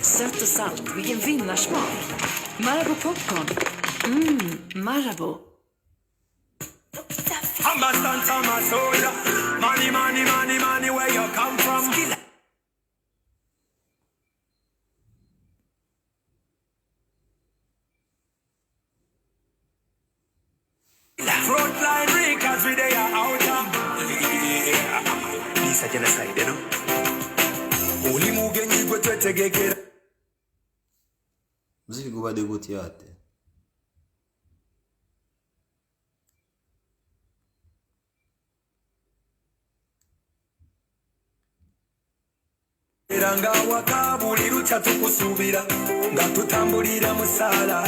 Sött och salt, vilken vinnarsmak. Marabou popcorn. Marabou. I'm a stand on my soldier. Money, money, money, money, where you come from? Frontline records with they are out. This is genocide, you know. Only mugenyi gwe twetegekera. Mziki gubade guti ate. Eranga wakabuli lucha tukusubira nga tutambulira musala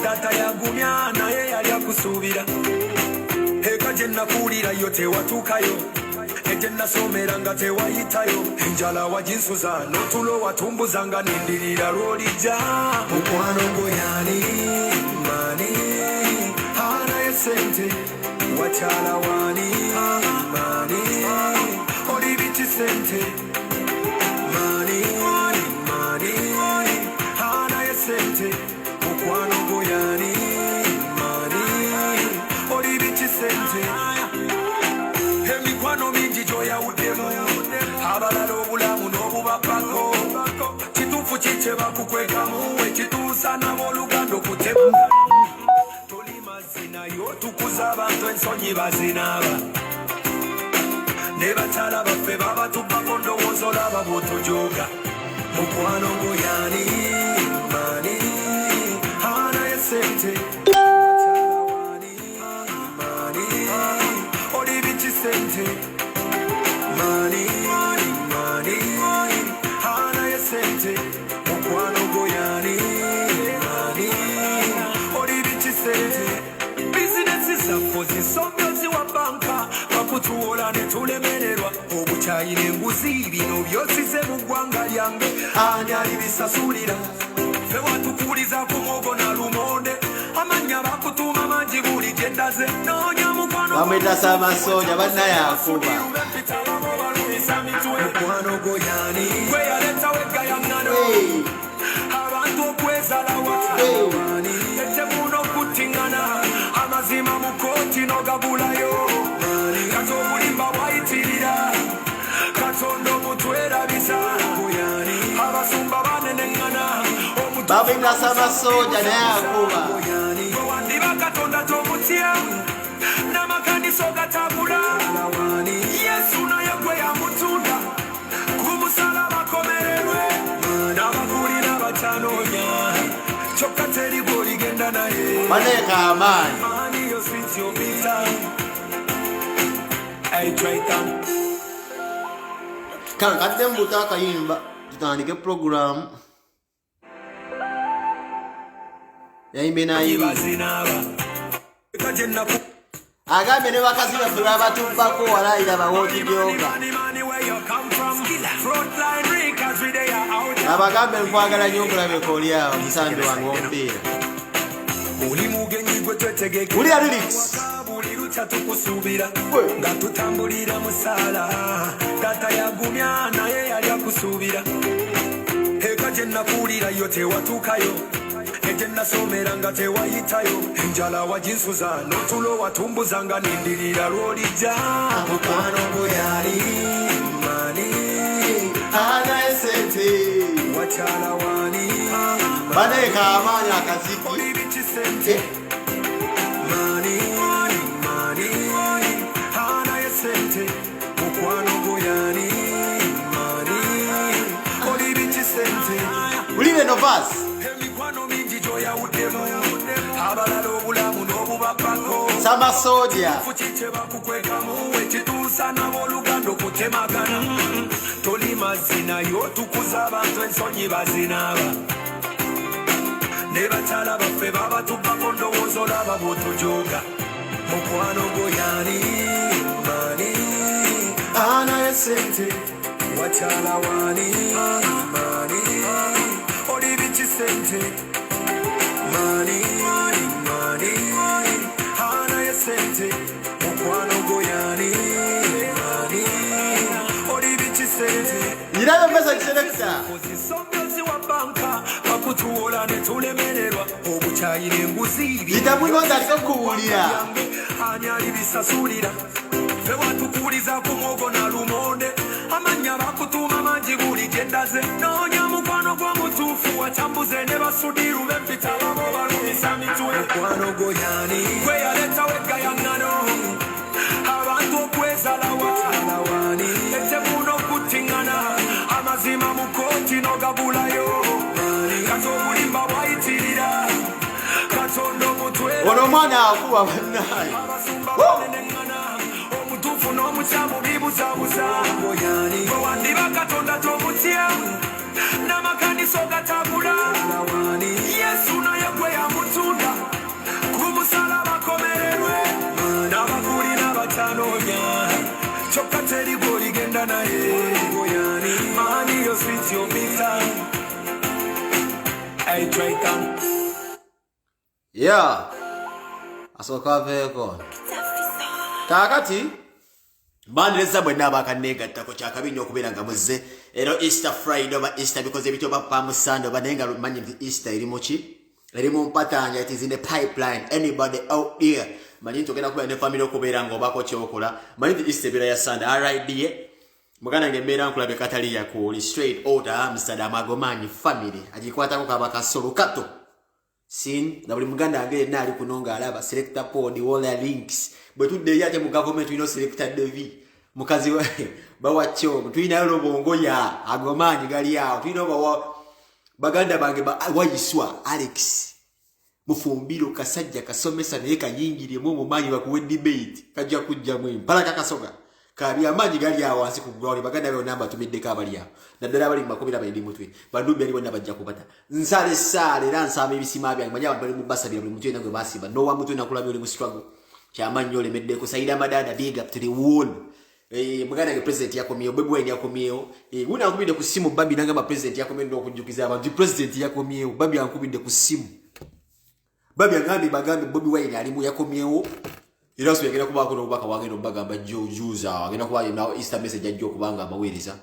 tata yagumya naye yali akusubira eka gye nakulira yo tewatuukayo egye nasomera nga tewayitayo enjala waginsuza n'otulo watumbuza nga nindirira lw'olijja mukwano ngoyani mani anaye sente wakyala wani mani oli biti sente sente mukwano goyani mani oli bichi sente emikwano mingi gyoyawuddemu abalala obulamu n'obubapako kituufu kikye bakukwekamu ekituusa n'abooluganda okutema toli mazina y'otukuza abantu ensonyi bazinaaba ne bakyala baffe babatubbako ndowooza olaba bw'otujooga mukwano goyani mani anaye sente wakyala wani mani oli bichi sente mani mani anaye sente mukwano goyani mani oli bichi sente bizinesi zaffe zisombyo ziwa banka bakutuwola ne tulemererwa obukyayira enguzi bino byosize mu ggwanga lyange ani alibisasulira fe watukuliza ku mugo na lumonde amanya bakutuuma mangi buli gye ndaze noonya mukwano bamwita Samasoja bannayakuba mukwano goyani gwe yaletawo eggayangano abantu okwezalawa etemuno okuttiŋŋana amazima mu kooti n'ogabulayo kati obulimba bwayitirira katondo mutwerabisa abasumba baneneŋŋana bamwita Samasoja nayakuba wandiba katonda tomutya n'amakanisa ogatambula yesu naye gwe yamutunda ku musalaba akomererwe n'abakulira batanoonya kyokka teri gw'oligenda naye baneeka amaanyi maani yo switi obita aitraitan kale kadde mbuuta akayimba tutandike programu yayimbe nayibi agambye ne bakazi baffe babatubbako walayira bawootidyoga abagambe nkwagala nnyo okulabeka oli awo musambi wange w'omupiira wulira lyrics tukusubira nga tutambulira musala tata yagumya naye yali akusubira eka gye nakulira yo tewatuukayo egye nasomera nga tewayitayo enjala waginsuza n'otulo watumbuza nga nindirira lw'olijja mukwano goyali mani anaye sente wakyala wani baneeka amaanyi akaziki oli bichi sente mani mani anaye sente mukwano goyani mani oli bichi sente wulira eno vaasi emikwano mingi gyoyawuddemu abalala obulamu n'obubapako Samasoja kikye bakukwekamu ekituusa n'abooluganda okutemagana toli mazina y'otukuza abantu ensonyi bazinaaba ne bakyala baffe babatubako ndowooza olaba bw'otujoga mukwano goyani mani anaye sente wakyala wani mani oli biki sente mani mani anaye sente mukwano goyani mani oli biki sente Irabe message selector. Somyozi wa banka bakutuola ne tulemererwa obukyayira enguzi Itamunonda sokuwulira. anyali bisasulira fe watukuliza ku mwogo na lumonde amanya bakutuuma mangi buli gyendaze noonya mukwano gw'omutuufu wacambuze ne basudiru bempita babo balumisa mitwe mukwano goyani gwe yaleetawo eggayaŋŋano abantu okwezalawa alawani ettemuno okuttiŋŋana amazima mu kooti n'ogabulayo kati obulimba bwayitirira katonda omutwe Ono mwana akuba bannaye. omutuufu n'omukyamu bibuzabuza bwe wandiba katonda tomutya n'amakanisa ogatagula yesu naye gwe yamutunda ku musalaba akomererwe n'abakuli n'abatanoonya kyokka teri gw'oligenda naye mani yo switi omita Yeah. Asoka veko. Kakati bandireza bwenna abakannegattako kyakabinyo okubeera nga muzze ero Easter Friday oba Easter because ebityo bappa Sunday oba naye nga lumanyi nti Easter eri muki eri mu mpatanya, it is in the pipeline. Anybody out there manyi nti ogenda kubeera ne family okubeera nga obako kyokola manyi nti Easter ebeera ya Sunday alright muganda ngembeera nkulabe katali yakuli straight out Amsterdam agomanyi family agikwatako kaba kasolo kato sin na buli muganda agere nali kunonga alaba selector pod wala links bwetudde yate mu government ino selector devi mukazi we bawacho tuina lobongo ya agomanyi gali yao tuina baganda bange wayiswa Alex mufumbiro kasajja kasomesa naye kanyingiriye mu manyi bakuwe debate kajja kujja mwe mpala kakasoga kabi amanyi gali awo wansi ku ground baganda be namba tumiddeko abali awo naddala abali makobira bayindi mutwe bandubbi ali bonna bajja kubata nsale sale era nsaba ebisima byange manya abantu bali mu basabira buli mutwe nagwe basiba no wa mutwe nakulabye oli mu struggle kyamanyi olemeddeko Saida Madada big up to the wall muganda ge president yakomyewo Bobi Wine yakomyewo guna ankubidde ku simu babi nanga president yakomyewo okujjukiza abantu president yakomyewo babi ankubidde ku simu babi agambe Bobi Wine ali mu yakomyewo era so yagenda kuba ko nobaka wagenda bagamba juza agenda kuba na Easter message ajjo kubanga amaweereza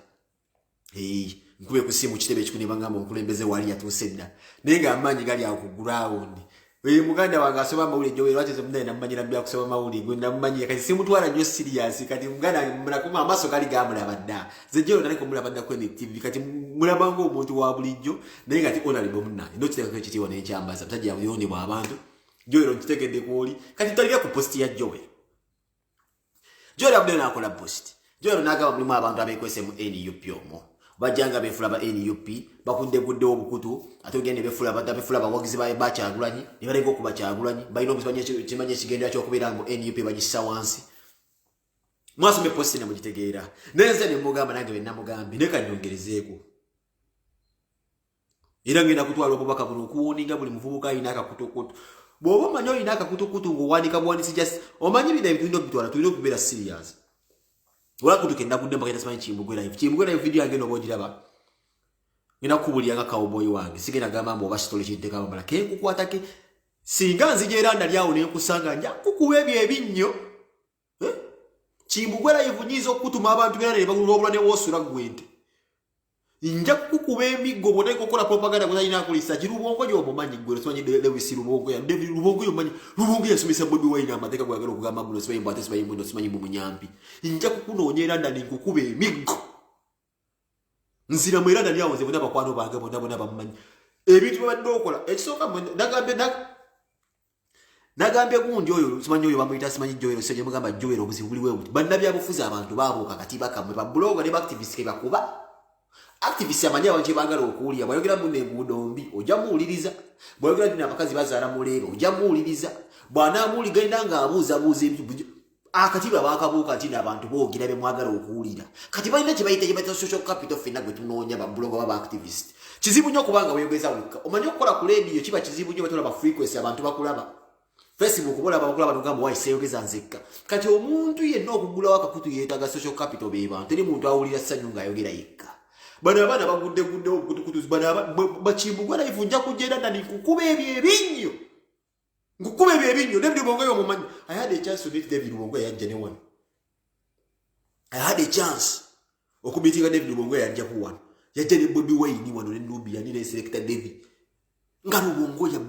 nkube ku simu kitebe kikuni bangamba omukulembeze wali yatusedda nenga amanyi gali ako ground muganda wange asoma mawuli jo lwachize munene namanyira mbya kusoma mawuli gwe namanyi kati simu twala nyo serious kati muganda mnakuma amaso gali gamula badda zejero nali kumula badda kwenye TV kati mulabango omuntu wa bulijjo nenga ati ona libo munna ndo kiteko kitiwa ne kyambaza tajja yoni bwa abantu Joel ntitegedde kuoli kati talira ku post ya Joel abdena nakola post Joel nagaba mulimu abantu abekwese mu NUP omo bajanga befula ba NUP bakudde gudde obukutu atogende befula badabefula bawagizi bae bachagulanyi nibalengo kubachagulanyi bayino bisanye kimanye kigenda cyo kubira mu NUP bagisa wansi mwasome post na mugitegeera neze ne mugamba nange benna mugambi neka nyongerezeeko ira ngenda kutwala obubaka buno kuwoninga buli muvubuka inaka kutokoto bobo manyo inaka kutokutu ngo wanika bwanisi just omanyi bida ebintu bitwala tuliro kubera serious wala kutukenda kudemba kenda simanyi chimbugwe live video yange no bojiraba ngina kubulya nga cowboy wange sigena gamba mbo bashitole chiteka bamala ke kukwatake singa nzijera ndali awo ne kusanga nja kukuwebye ebinnyo chimbugwe live nyizo kutuma abantu bera ne bagulobula ne wosura gwente inja kukuba emigo bone kokola propaganda kuzayina kulisa kirubongo yo mumanyi gwero sonye Lewis Rubongo ya David Rubongo yo manyi Rubongo yasomesa Bobi Wine amateka gwagala okugamba muno sibayi mbate sibayi muno simanyi mu munyampi inja kukunonyera ndani kukuba emigo nzira mwera ndani awo zebona bakwano bange bona bamanyi ebintu babadde okola ekisoka nagambe gundi oyo simanyi oyo bamuyita simanyi Joel seje mugamba Joel obuzibuliwe obuti bannabi abufuza abantu babo kakatiba kamwe ba blogger ne activists ke bakuba activist amanya wanje bangalo okuliya bayogera munne budombi ojamuuliriza bayogera dina abakazi bazaala mulero ojamuuliriza bwana amuli genda nga abuuza ebintu akati babakabuuka nti abantu boogera be mwagala okuwulira kati balina kye social capital fenna gwe tunoonya bablog baba activist kizibu nnyo kubanga weeyogeza wekka omanyi okukola ku leediyo kiba kizibu nnyo batula ba frequency abantu bakulaba Facebook bolaba bakulaba nogamba wayi seeyogeza nzekka kati omuntu yenna okugulawo akakutu yeetaaga social capital be bantu teri muntu awulira ssanyu ng'ayogera yekka bano abaana bagudde obukutukutuzi bakimbugwa live nja kujja era nikukuba ebyo ebinnyo ngukuba ebyo ebinnyo David Lubongoya omumanyi I had a chance to meet David Lubongoya yajja ne wano I had a chance okubitinga David Lubongoya yajja ku wano yajja ne Bobi Wine wano ne Nubia ne Selector David nga Lubongoya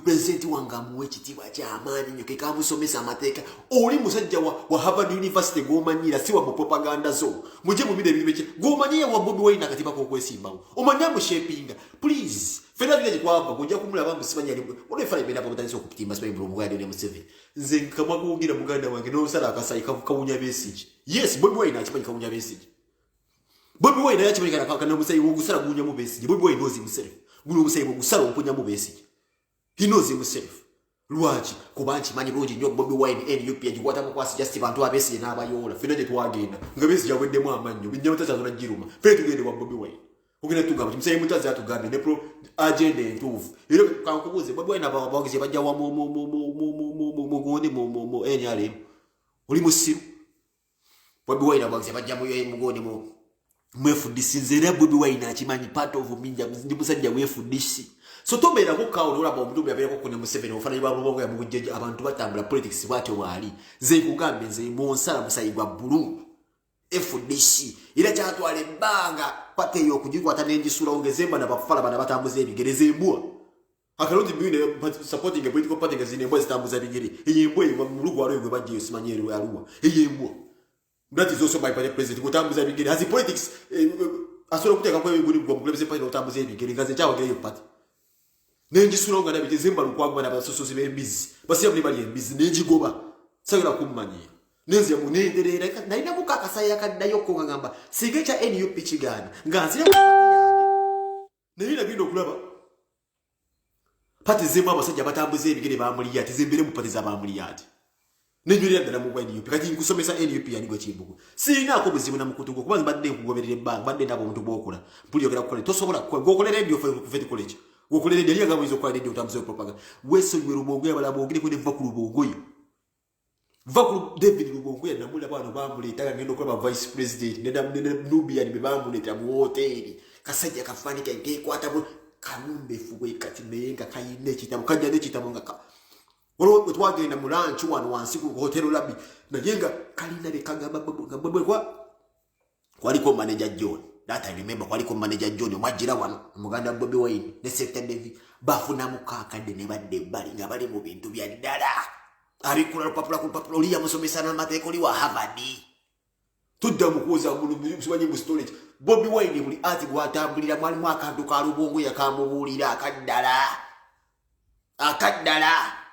president wanga muwe ekitiibwa ky'amaanyi nnyo ke kamusomesa amateeka oli musajja wa Harvard University gw'omanyira si wa mu propaganda zo mujje mu bide ebintu bye gw'omanyi wa Bobi Wine akatiba k'okwesimbawo omanya mu shaping please fena vile kwamba kujja kumulaba musibanya ali ole fala ibenda pamotanisa okupitimba sibaye Lubongoya ne Museveni nze nkama kugira muganda wange no sala akasayi kawunya besiji yes Bobi Wine akimanyi kawunya besiji Bobi Wine yakimanyi kana musayi wogusala gunya mu besiji Bobi Wine knows himself guno musayi wogusala okunya mu besiji he knows himself lwaki kubanchi manyi bulungi nnyo Bobi Wine NUP yajikwata mu kwasi just bantu abesiji n'abayola fena gye twagenda nga besiji yaweddemu amannyo binyamataza zona jiruma fena tugende wa Bobi Wine ugenda tugamba kimsayi mutazi atugambye ne pro agenda entuufu era kankubuuze Bobi Wine abawagizi bajja wa mugondi mu NRM oli musiru Bobi Wine abawagizi bajja mu mugondi mu FDC nzera Bobi Wine akimanyi part of minja ndi musajja mu FDC so tobeera ko kawo olaba omuntu byabeera ko ne Museveni ofana iba Lubongoya mu bujjeje abantu batambula politics bwate wali nze kugambe nze monsala musayigwa bulu FDC ila kyatwala ebbanga pate yokujikwata n'enjisula ongezemba na bafala bana batambuza ebigereze embwa akalonzi bine supporting a political party ngazine embwa zitambuza bigere eyembwa eyo mu lugu walo gwe bajje osimanyero yaluwa eyembwa that is also by president kutambuza bigere as politics asobola okuteeka kwa ebiguli gwa mukulembeze party otambuza ebigere ngaze kyawagere party n'enjisula nga nabije zemba lukwagwa na basosozi b'embizi basiya buli bali embizi n'enjigoba sagala kummanyira nezi ya munenderera naina mukakasaya kaddayo ko ngamba sigecha NUP kigana nganzira ku pati yange nalina bindo kulaba pati zema abasajja batambuze ebigere bamuli yati zimbere mu pati za bamuli yati nenjulira ddala mu NUP kati nkusomesa NUP yani gwe kimbugu sina ko buzibu na mukutugo kubanza badde kugoberera ebbanga badde ndabo omuntu bokula mpuli yogera kukola tosobola gokolera radio for Fete College gokolera radio nga mwizo kwa radio utambuze propaganda weso ywe Lubongoya balabo ogire kwene va ku Lubongoya Vakulu David Lubongoya namula bano bamuleta ngendo kwa vice president ne Nubia ni bamuleta mu hoteli kasajja kafanika ngekwata bo kanumbe fuwe kati menga kayine kitamu kanja ne kitamu ngaka olwo twagenda mu lunch wano wansi ku hotel labi nayenga kalina le kagamba babwe kwaliko manager John that I remember kwaliko manager John mwajira wano muganda Bobi Wine ne Selector David bafuna mukaka ne badde bali nga bali mu bintu bya dala abikula lupapula ku lupapula oli yamusomesa n'amateeka oli wa Harvard tudda mu kuuza simanyi mu storage Bobi Wine buli ati gwatambulira mwalimu akantu ka Lubongoya kamubuulira akaddala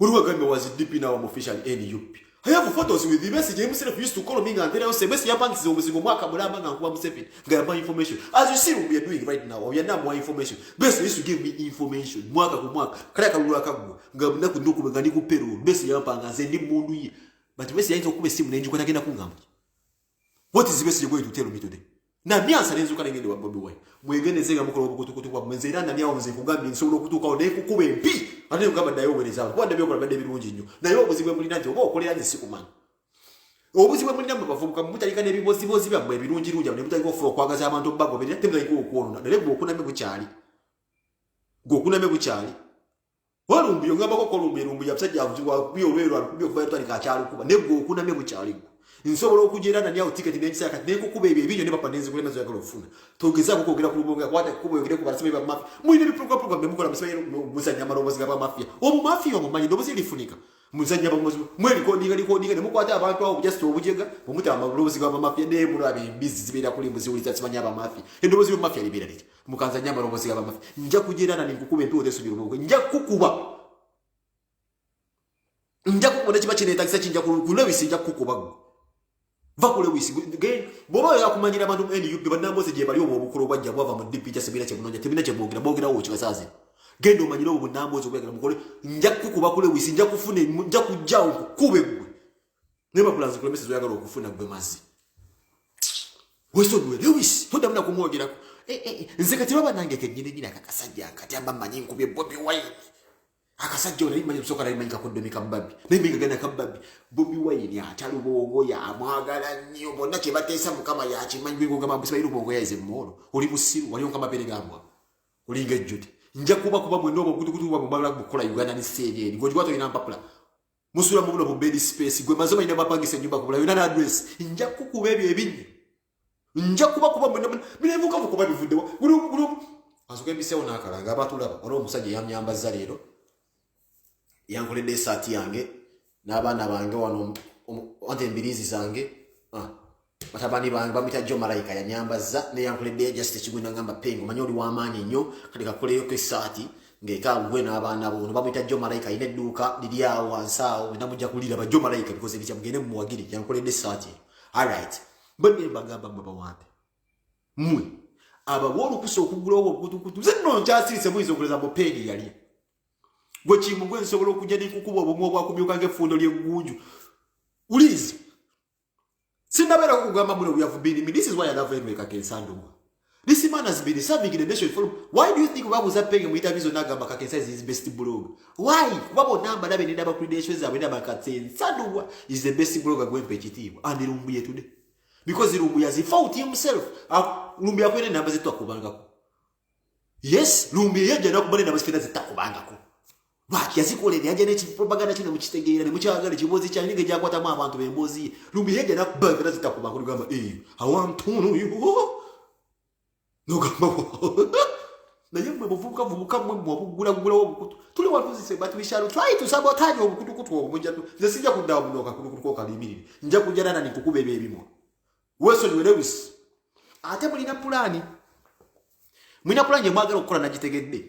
uli wagambe was deep in our official NUP I have photos with the message himself used to call me and tell us message yapangiza omuzingo mwaka mulamba nga nkuba Museveni ngamba information as you see we are doing right now we are now more information best used to give me information mwaka ku mwaka kale kalulu akagwa ngamba naku nduku ngani ku Peru best yapanga nze ndi mundu ye but best yainza okuba simu nenji kwata genda kungamba what is the message going to tell me today na byansa lenzo kale ngende wa Bobi Wine mwegeneze nga mukolo okutukutu kwa mwenzera na nyawo nze kugambi nsobola okutuka ode kukuba empi ate ngamba dayo wereza kwa ndabyo kola bade birungi nnyo nayo obuzibwe mulina nti oba okolera nzi sikumana obuzibwe mulina bavubuka mutalika n'ebibozibozi byabwe ebirungi rungi ne mutalika ofuro kwagaza abantu bago bere temulika okuwona dale gwokuname bukyali walumbiyo ngamba ko kolumbiyo lumbiyo abasajja avuzibwa kubiyo lwero alikubiyo kuva yatwalika akyali kuba ne gwokuname bukyali nsobola okujera na nyawo ticket n'ekisa kati nekukuba ebyo ebinyo ne bapanenzi kulemezo yakala ofuna togezako kwogera ku Lubongoya kwata kuba yogere ku barasibe ba mafia mulina biprogram bemukola musanye musanya marobozi ga ba mafia omu mafia omumanyi ndobozi lifunika musanya bamuzi mweli kodinga ne mukwata abantu awo just obujega bumuta amarobozi ga ba mafia ne mulabe mbizi zibera kuli muziwuliza tsibanya ba mafia endobozi yo mafia libera leti mukanza nyama marobozi ga ba mafia nja kujera na nikukuba empi odesu Lubongoya nja kukuba chiba chine takisa chinja kulewisi nja kukuba vakule wisi again boba yakumanyira abantu NUP banamboze je bali obukuru bajja bwava mu DP jasebira kye bunonja tebina kye bogira wo kibasaze gendo manyira obunamboze obwegera mukole nja kukuba kule wisi nja kufune nja kujja okube gwe Nema plans kulemesa zoyagala okufuna gwe mazi. Weso dwe Lewis todamuna kumwogerako. Nze kati baba nange kenyine nyina akakasajja kati amba manyi nkubye Bobi Wine. Akasajja oli manyi musoka ali manyi kakodomi kabbabi. Nemi gagana kabbabi. Bobi Wine atali bongo ya amwagala nnyo bonna kye bateesa mukama yakimanyi ngo ngamba busaba irubongo yaze mmolo. Oli musiru wali nkama pere gambwa. Oli ngejjute. Nja kuba mwe ndobo gutugutu bwa mbala kukola Uganda ni CNN. Ngoji watu ina mpapula. Musula mubulo mu bed space gwe mazoma ina bapangise nyumba kubula yuna address. Nja kukuba ebyo ebinyi. Nja kuba minevuka kuba bivuddewo gulu azuke bisewo nakalanga abatulaba olwo omusajja yamyambaza leero yankoledde esaati yange n'abaana bange wano ante embirizi zange batabani bange bamita jo malayika yanyambaza ne yankoledde just ekigwina ngamba pengo manyi oli w'amaanyi nnyo kati kakoleyo ko esaati ng'ekagwe n'abaana bo no bamita jo malayika ine edduuka liri awo wansi awo namujja kulira ba jo malayika because ebitya mugende mumuwagiri yankoledde esaati alright bane bagamba baba wante mwe abawolu kuso okugula obukutukutu zino nkyasirise muizo okuleza mu peni yali gwe kimu gwe nsobola okujja n'ikukuba obumwe obwakumyuka ng'effundo ly'eggunju ulizi sinabera okugamba muno we have been this is why I love Henry Kakensandu. This man has been serving the nation for why do you think babuza penge mu interviews nagamba Kakensa is his best blog why babo namba nabe ne naba credentials abenda Kakensandu is the best blogger gwempe kitiibwa and rumbuye today. Because Lumbu has fought himself. Lumbu yakwene namba zetu akubangako. Yes, Lumbu yaje nakubale namba zifina zitakubangako. Baki yazikole yaje ne propaganda kino mukitegeera ne mukyagala kibozi kyalinge jakwata mu abantu bembozi. Lumbu yaje nakubanga zitakubangako gamba I want to know you. No gamba. Na yemwe buvuka mwe mwabugula obukutu. Tuli watuzi but we shall try to sabotage obukutu obunjatu. Nze sijja kuddawo bunoka kutukutu kalimirire. Nja kujana na nikukube ebibimo. Weso ni Lewis. Ate mulina pulani. Mulina pulani mwagala okukola nagitegedde.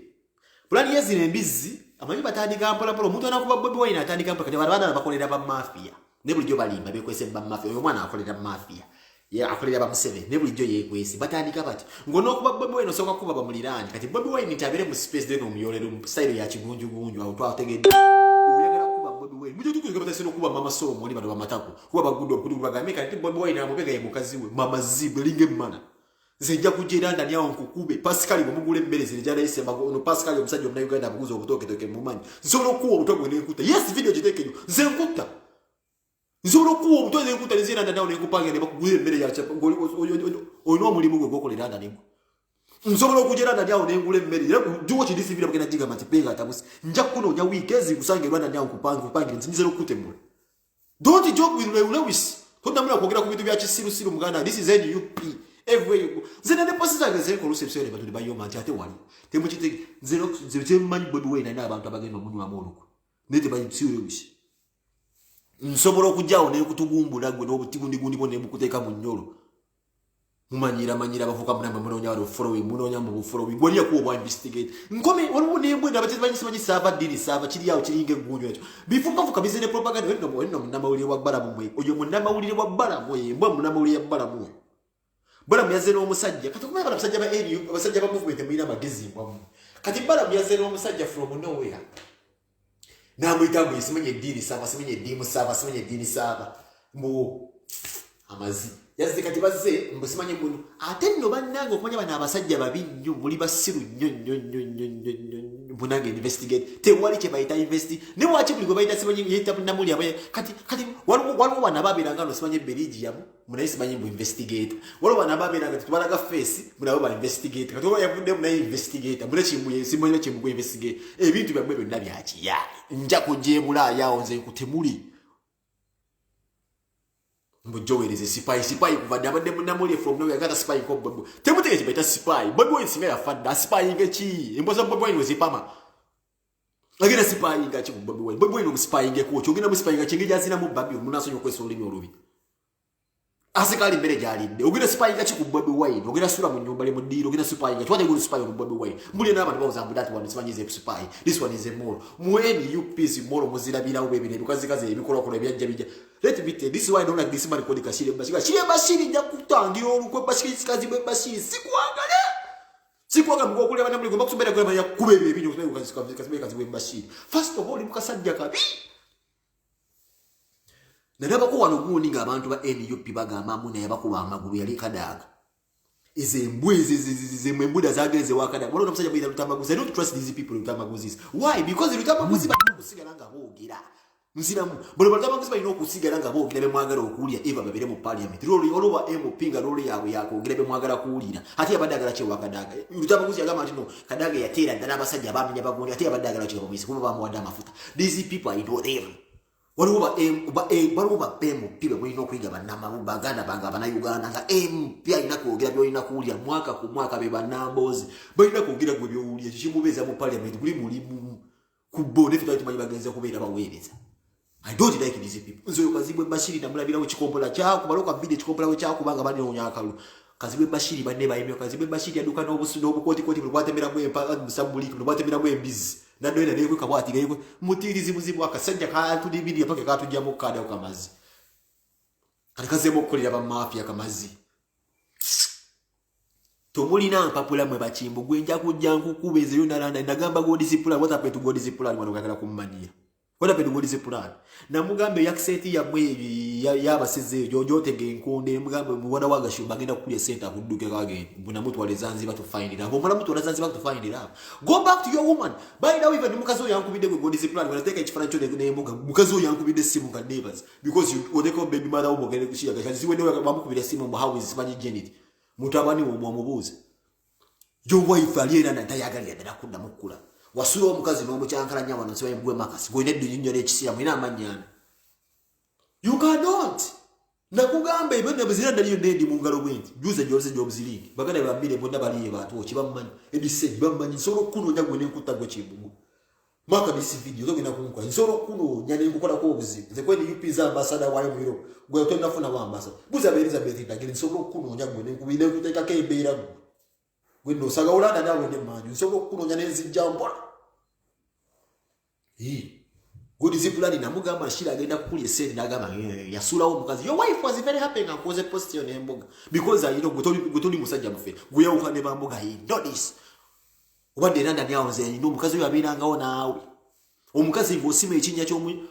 Pulani yezine embizi, amanyi batandika mpola mpola omuntu anakuba Bobi Wine atandika mpola kati bana bakolera ba mafia. Ne bulijjo balimba bekwese ba mafia. Oyo mwana akolera mafia. Ye akolera ba Museveni. Ne bulijjo yekwese batandika bati. Ngono kuba Bobi Wine osoka kuba ba mulirani. Kati Bobi Wine ntabere mu space de no muyolero mu style ya kigunju gunju awo twategedde. Muje tukuze kabata sino kuba mama so moni bado bamatako kuba bagudo kudu bagameka ati Bobi Wine amubega ye mukazi we mama zibe linge mana zenja kujira ndani yawo nkukube Pascal bomugule mbere zirija naise mago no Pascal omusajja omna Uganda abuguzo obutoke toke mumanyi nsobola kuwa obutogwe n'enkuta yes video gitekenyo zenkuta nsobola kuwa obutogwe n'enkuta nzira ndani yawo n'enkupange ne bakugule mbere ya chapa ono omulimu gwe gokolera ndani nsobola okujera ndani yawo n'engule mmere era juwo kidisi video bagenda diga mati penga tabusi nja kuno nya weekezi kusange Rwanda ndani yawo kupange nzinzero kutemula don't joke with Lewis tondamula kwogera ku bintu bya kisirusiru muganda this is NUP everywhere you go zene ne posi zange zeko reception abantu bayoma ati ate wali temukite zero manyi Bobi Wine na abantu abagenda omunywa amoluko nete bayitsi Lewis nsobola okujjawo ne kutugumbula gwe n'obutigundi gundi bone bukuteeka mu nnyolo mumanyira bavuka munamba munonya wali following munonya mu following gwali yakuwa investigate nkome waliwo nembwe nabatezi banyimanyi sava dini sava kiri yawo kiringe gunyo ekyo bifuka bizine propaganda wenno munamawulire wa bbala mwe oyo munamawulire wa bbala mwe mbwa munamawulire wa bbala mwe bbala myaze n'omusajja kati kumanya abasajja ba NU abasajja ba movement mulina magezi mbwa kati bbala myaze n'omusajja from nowhere namwita mwe simenye dini sava simenye dimu sava simenye dini sava mbo amazi yazze kati bazze mbusimanye muno ate nno bannange okumanya bana abasajja babi nnyo muli basiru nnyo bunange investigate tewali kye bayita investi ne waki buli gwe bayita simanyi yita namuli abaye kati waliwo bana babeeranga no simanye Belgium munaye simanyi mbu investigate waliwo bana babeeranga tubalaga face munabo ba investigate kati yavudde munaye investigate mune kimbuye simanyi kimbuye investigate ebintu byabwe byonna byakiya nja kujemula yawo nze kutemuli mbujowereze spy kuvadde abadde munamuli from nowhere gata spy ko Bobi temutegeke baita spy Bobi Wine singa yafadda spy ngechi emboza Bobi Wine wezipama agenda spy ngachi Bobi Wine mu spy ngeko kyogenda mu spy ngachi ngejazina mu babi munasonyo kweso olimi olubi asikali mbere jalinde ogenda spy ngachi ku Bobi Wine ogenda sura mu nyumba le mu diro ogenda spy ngachi wade go spy on Bobi Wine mbuli n'abantu bawoza mbudati one simanyize spy this one is a more mweni you piece more muzira bila ubebine bikazi ebikolo byajja bijja. Let me tell you, this is why I don't like this man called Kashire Bashiri. Kashire Bashiri njakutangira olukwe Bashiri sikazi bwe Bashiri. Sikuwagala mko kule bana muli gomba kusubira kwa ya kubebe ebinyo kusubira kazi bwe Bashiri. First of all mukasajja kabi. Nalaba ko wano gundi nga abantu ba NUP bagamba muna yabakuba amagulu yali Kadaga. Ize mbwezi zimembuda zageze wakada. Wano omusajja bwira Lutamaguzi. I don't trust these people Lutamaguzi. Why? Because Lutamaguzi bakusigala nga boogera. Nsiramu. Bolo Lutamaguzi balina okusigala nga boogera be mwagala okuwulira eva babere mu parliament. Lolo oloba MP nga lolo yawe yakoogera be mwagala kuwulira. Ate abadagala kye wakadaga. Lutamaguzi yagamba nti no Kadaga yateera ddala abasajja abamenya bagundi ate abadagala kye bamwise kuba bamuwadde amafuta. These people I know them. Waliwo ba MP bamulina okuyiga bannamabu baganda banga Uganda nga MP alina kwogera byolina kuwulira mwaka ku mwaka be bannamboozi balina kwogera gwe byowulira kimubeeza mu parliament buli mulimu ku board efe tumanyi bagenza kubeera baweereza. I don't like these people. Nzo Kazibwe Bashiri namulabirawo kikompola kyakubaloka video kikompola kyakubanga bali onyakalu. Kazibwe Bashiri banne bayimyo Kazibwe Bashiri yaduka n'obusu n'obukoti bwatembera mu empa musambuliki bwatembera mu embizi. Nadoina leko kabwati gayiko mutirizi muzibu akasajja kantu dibidi pake katujja mu kada okamazi. Alikazemo okukolera ba mafia kamazi. Tomulina mpapula mwe bachimbo gwenja kujja nkukubeze yo nalanda ndagamba go discipline what happened to go discipline wano kagala kummania. What happened to go discipline? Na mugambe yakseti ya mwe yabasize jojo tege nkonde mugambe mubona wagashu bagenda kukulya center kuduke kage mbuna mutu wale Zanzibar to find it up. Mbona mutu wale Zanzibar to find it up. Go back to your woman. By the way even mukazo yankubide go discipline when take ekifanancho ne muga mukazo yankubide simu ka neighbors because you odeko baby mother wo mogere kushiya gashi we newe bamukubide simu mu how is manage Janet. Mutabani wo mubuze. Your wife aliera na tayagalya dada kunda mukula. Wasula omukazi n'omukyankala nya wano sibaye bwe makasi. Go neddu nnyole ekisira mwina amanyana. You cannot. Nakugamba ebyo bizira ndaliyo ndendi mu ngalo bwenti. Juze jose jobziliki. Bagana bambire bonna baliye batu okibammanyi. Edise bammanyi solo kuno nyagwe n'enkutago kibugu. Maka bisi video zo gina kunkwa. Solo kuno nyane kukola ko obuzibu. Nze kweni yupiza ambassador wa Europe. Gwe otonna funa wa ambassador. Buza Elizabeth ndagire solo kuno nyagwe n'enkubile kuteka kebeera. Gwe no saga ulanda nawe ne manyu. Solo kuno nyane nzijambo. Good discipline na mugamba shira agenda kukulya sente nagamba yasula omukazi. Your wife was very happy and cause a post on emboga because you know gutoli musajja mufe guya ukane bamboga he know this ubande nanda nyaonze ino mukazi yo abiranga ona omukazi ngosima ekinya kyo mu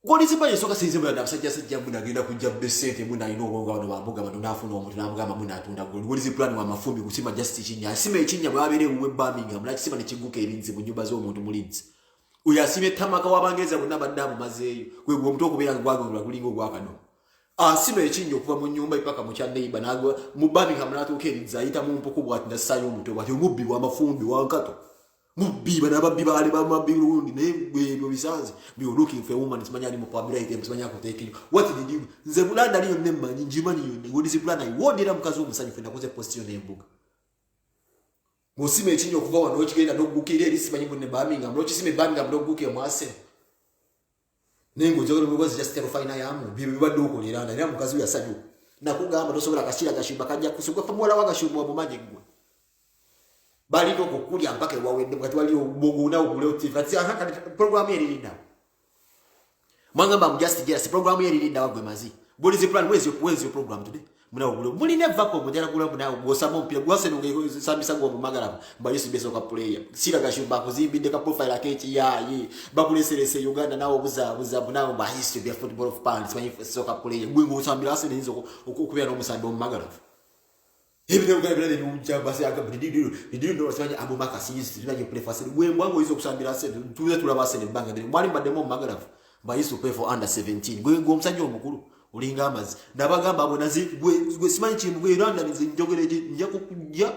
God discipline soka sinze bwa abasajja sajja muna agenda kujja besente muna ino gonga bano bamboga bano nafuna omuntu namugamba muna atunda God discipline wa mafumbi kusima just ekinya asima ekinya bwabere uwe Birmingham na kisima ne kiguka ebinzi mu nyumba zo omuntu mulinzi. Uyasime tamaka wabangeza bonna baddamu mazeeyo gwe omuntu okubeera gwagondula kulingo gwakano asime ekinyo okuva mu nyumba ipaka mu kyaneiba nagwa mu Birmingham n'atuuka erinza ayita mu mpuku bwati nassayo omuto bwati omubbi w'amafumbi wankato mubbi banababbi baali bamabbi lundi naye ebyo bisanze be looking for a woman simanya ali mu public simanya akuteekero what did you nze bulanda aliyo nemmanyi njimanyi yonne ngodi zipulana iwondera mukazi omusanyufu nakoze postiyo n'embuga Musime ekinyo okuva wano okigenda n'okugukira eri simanyi bunne Birmingham n'okisime Birmingham n'okugukira mu Arsenal nengo jogero mugwazi just terrifying yamu bibadde okolera era mukazi yasajju nakugamba tosobola kashira gashimba kajja kusugwa famuwala wagashimba obumaje gwe bali okukulya mpaka wawedde bwati wali obongo na obule otiva ati ahaka program yeririnda mwangamba mu just yes program yeririnda wagwe mazi what is the plan where's your program today muna obule muli never ko mujala kula muna gosamo mpya gwase nge sambisa gwa mu magara mba Yesu beso ka player sira gashimba kuzimbinde ka profile akechi yayi bakuleserese Uganda nawo buza bunawo ba history of football of pants when you soccer player gwingo usambira ase ninzo okubya no musando mu magara Ebyo ngabira de nujja basi aga did know wasanya Abubakar sisi tunaje play for gwe mbwango izo kusambira ase tuze tulabase ne banga de mwali bademo mu magara ba Yesu play for under 17 gwe musajja omukuru ulinga amazi ndabagamba abo nazi gwe simanyi chimbwe Rwanda nzinjogereje njya kukujja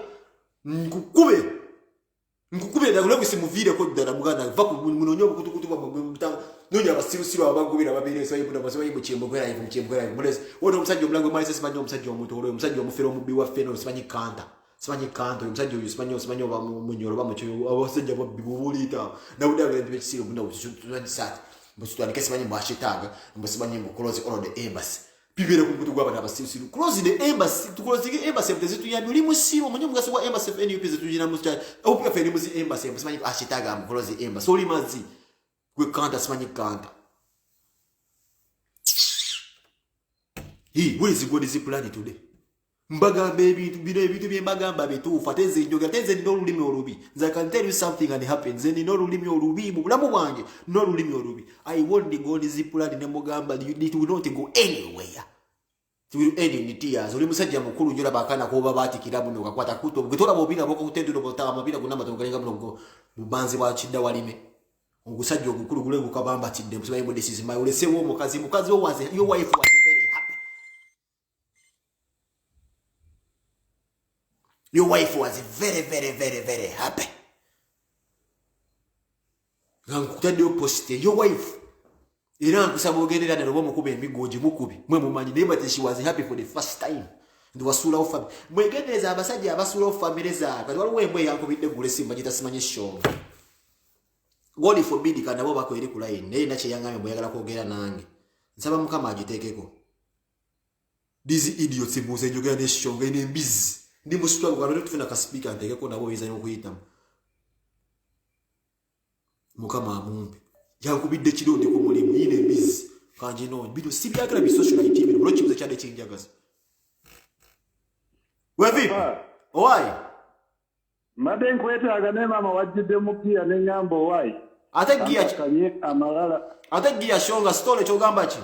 nkukube ndagule kusimuvire ko dada muganda va ku munonyo kutukutu kwa mutanga nonye abasirusiru abagubira babire so yibuna basi bayimu chimbwe mulezi wono musajja omulangwe mali simanyi omusajja omutoro omusajja omufero mubi wa feno simanyi kanta omusajja oyo simanyi oba munyoro ba mucyo abasajja babibulita na udabire ndibekisiro bunda ututuani sati mbusitwani kesimanyi mbashitaga mbasimanyi close all the embassy bibere ku mutu gwabana abasirusiru close the embassy close the embassy mtezi tuyambi uli musiro munyo mugase wa embassy NUP zetujina musta opuka feni muzi embassy mbasimanyi ashitaga mu close the embassy oli mazi gwe kanta simanyi kanta what is God is planning today mbagamba ebintu bye mbagamba bituufu ate nze njogera ate nze nina olulimi olubi nze I can tell you something and happen nze nina olulimi olubi mu bulamu bwange nina olulimi olubi I won't go on Zipline ne mugamba it will not go anywhere it will end in tears oli musajja mukulu njola bakana ko babatikira muno kakwata kuto gitola bobina boko kutendero botama mabira kuna matokalinga muno mubanzi bwa kidda walime ogusajja ogukulu gule gukabamba tidde musibaye mo this is my olesewo mukazi wo was your wife was very happy. Your wife was very happy. Ngankutadde opposite your wife. Ira nkusaba ogenderera ne mukube emigoji mukubi. Mwe mumanyi naye but she was happy for the first time. Ndi wasula of family. Mwegendereza abasajja abasula of family za. Kati waliwo embwe yankubidde gule simba gitasimanye shonga. God forbid kana bo bakweri ku line. Naye nache yangamye boyagala kwogera nange. Nsaba mukama agiteekeko. These idiots muze njogera ne shonga ine busy. Ndi musitwa kugalera tufuna ka speaker ntegeko nabo biza n'okuyitamu. Mukama amumpe. Yakubidde kironde ku mulimu yine busy. Kanje no bido sibyagala bi social activity bro chibuze kyade kinjagaza. Wevi? Owai. Made nkwetaaga ne mama wajjidde mupiya ne nyambo owai. Ate gia kanye amalala. Ate gia shonga stole kyogamba ki?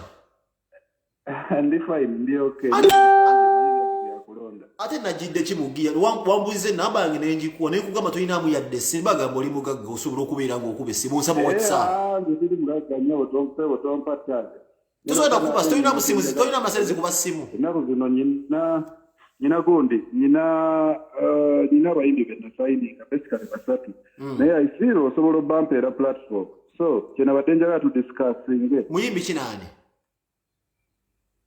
Ndi fine ndi okay. Ate najidde kimugia wambuze namba yange nenjikuwa naye kugamba toyina amu yadde simba gamba oli mugagga osobola okubeera ng'okube simu nsaba WhatsApp. Ndiri mugagga nnyo tompa charge. Tosobola kuba toyina musimu toyina amasanyalaze kuba simu. Ennaku zino nyina gundi nyina bayimbi be nasayininga basically basatu. Naye I feel osobola obampeera platform. So kyena batenjagala tu discussing. Muyimbi kinaani?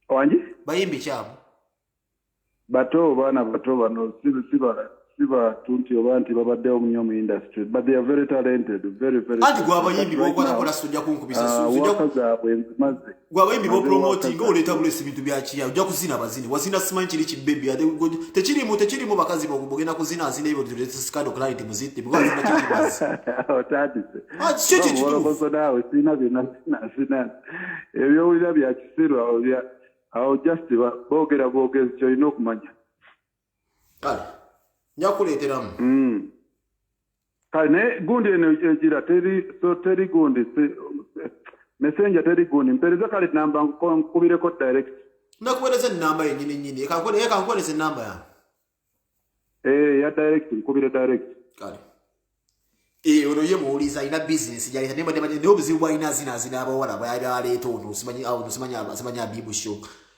Wangi? Bayimbi kyamu. Bato bana bato bano siba tunti obanti babadde omunyo mu industry but they are very talented very andi gwa abayimbi bokola sujja kunkubisa sujja abayimbi bo promoting oleta bulesi bintu byakiya ujja kuzina bazini wazina simanyi kiri kibebi ate tekirimu bakazi bogenda kuzina azina ebyo tulete scandal clarity muzite because azina kiri bazi chichi nawe sina bina ebyo wira bya kisiro aho just bogezi kyoyina okumanya kale njakuleeteramu kale ne gundi eno egira teri gundi messenger teri gundi mpereza kale namba nkubireko direct nakuweereza namba yennyini ekankuweereza namba ya direct nkubire direct kale ono ye muwuliza alina business gyaleta naye obuzibu bwalina azina abawala bwaleeta ono simanyi abibu show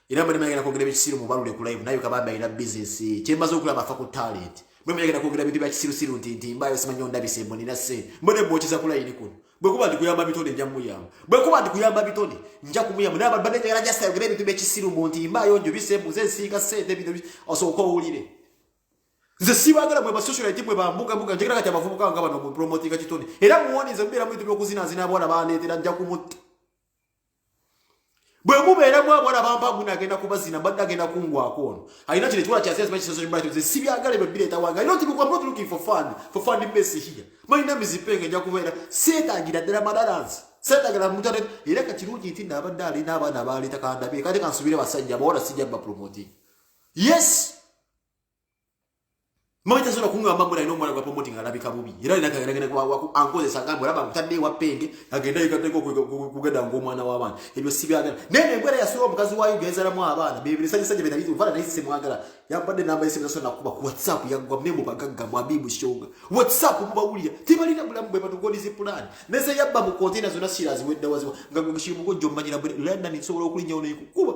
era mbadde mayagala kwogera byekisiru mubalule ku live naye kabamba alina business kyembaza okulaba afa ku talent bwe mayagala kwogera bintu bya kisirusiru nti mbayo simanyi ondabise mboni nina ssente mbone bwokiza ku line kuno bwe kuba ndi kuyamba bitone nja muyamba bwe kuba ndi kuyamba bitone nja kumuyamba naye badde njagala just ayogera ebintu byekisiru mu nti mbayo njo bisembu nze nsiika ssente bintu osooka owulire nze sibagala mwe basocialite mwe bambuga njagala kati abavubuka nga bano mu promoting kitone era muwonize mubeera mu bintu by'okuzinaazina abawala baneetera nja kumutta bwe mubeera mu abawala bampa muna agenda kubazina mbadde agenda kungwako ono alina kino ekiwala kyasema social media nze sibyagala ebyo bireeta wange I'm not looking for fun base here malina mizipenge nja kubeera seetaagira ddala madalansi seetaagira muntu era kakirungi nti naabadde alina abaana baleeta kandabe kati kansubire basajja abawala sijja bapromoting yes Mama sura kunga mambo na ino kwa promoting alabika bubi. Era inakagenda kwa ankoze sagambo laba mutadde wa penge agenda ikateko kugenda ngomwana w'abana. Ebyo sibyagala. Nene ngwera yasuwa mukazi wayo gezera mu abana. Bibiri sanje bena bitu vala naisi mwagala. Yambadde namba yese so nakuba ku WhatsApp yagwa mnembo bagagga mu abibu shonga. WhatsApp mubawulira. Tibalina bulamu bwe batugoni zipulani. Nese yabba mu container zona sirazi wedda waziwa. Ngagwishimu go jommanyira bwe lenda ni sobola okulinya ono ikukuba.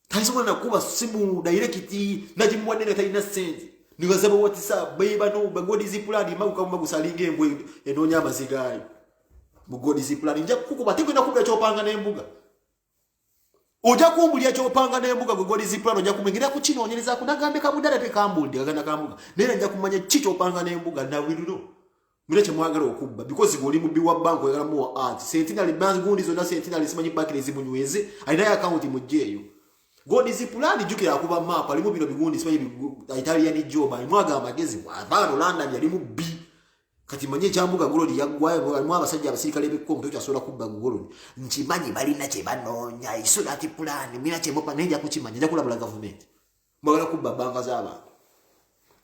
Taisoma na kuba simu directi najimwanene taina sense niwazaba WhatsApp beba no bagodi zipulani maguka magusalinge embwe enonya amazigayo mugodi zipulani nja kukuba tekwenda kubya kyopanga n'embuga oja kumbulya kyopanga n'embuga gogodi zipulani nja kumengira ku kino onyereza kunagambe kabudala te kambundi agana kambuga nera nja kumanya kicho opanga n'embuga na wiruno mire kye mwagala okubba because goli mu biwa bank oyagala mu art sentinel bank gundi zona sentinel simanyi bakire zimunyweze alina account mu jeyo God is plan jukira kuba map alimu bino bigundi simanyi Italian job alimwaga amagezi abano London yalimu B kati manye kyambuga Golodi yaggwayo mu abasajja abasirikale b'ekkongo kyasobola kubba Golodi nkimanyi balina kye banoonya isolati plan mina kye mopa nenja kukimanya nja kulabula government mbagala kubba banka z'abantu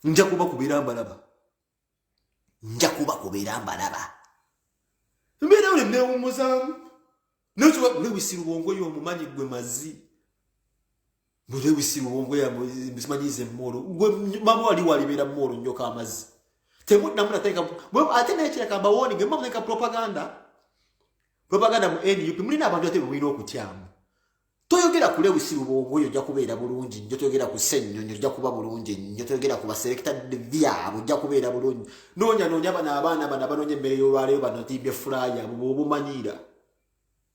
nja kuba kubeera mbalaba mbera ule neewumuzamu n'okiwa Lewis Luwongo y'omumanyi gwe mazi Lewis Luwongo yamusimanyize mmolo gwe mama wali walibeera mmolo nnyoka amazi temuddamu nateeka ate n'ekiraka mbawoni ge mbamuteeka propaganda mu NUP mulina abantu ate bemulina okutyamu toyogera ku Lewis Luwongo oyo ojja kubeera bulungi nnyo toyogera ku Ssennyonyi ojja kuba bulungi nnyo toyogera ku baselected byabo ojja kubeera bulungi noonya bano abaana banoonya emmere y'olwaleero bano timbye fulaya bw'obumanyira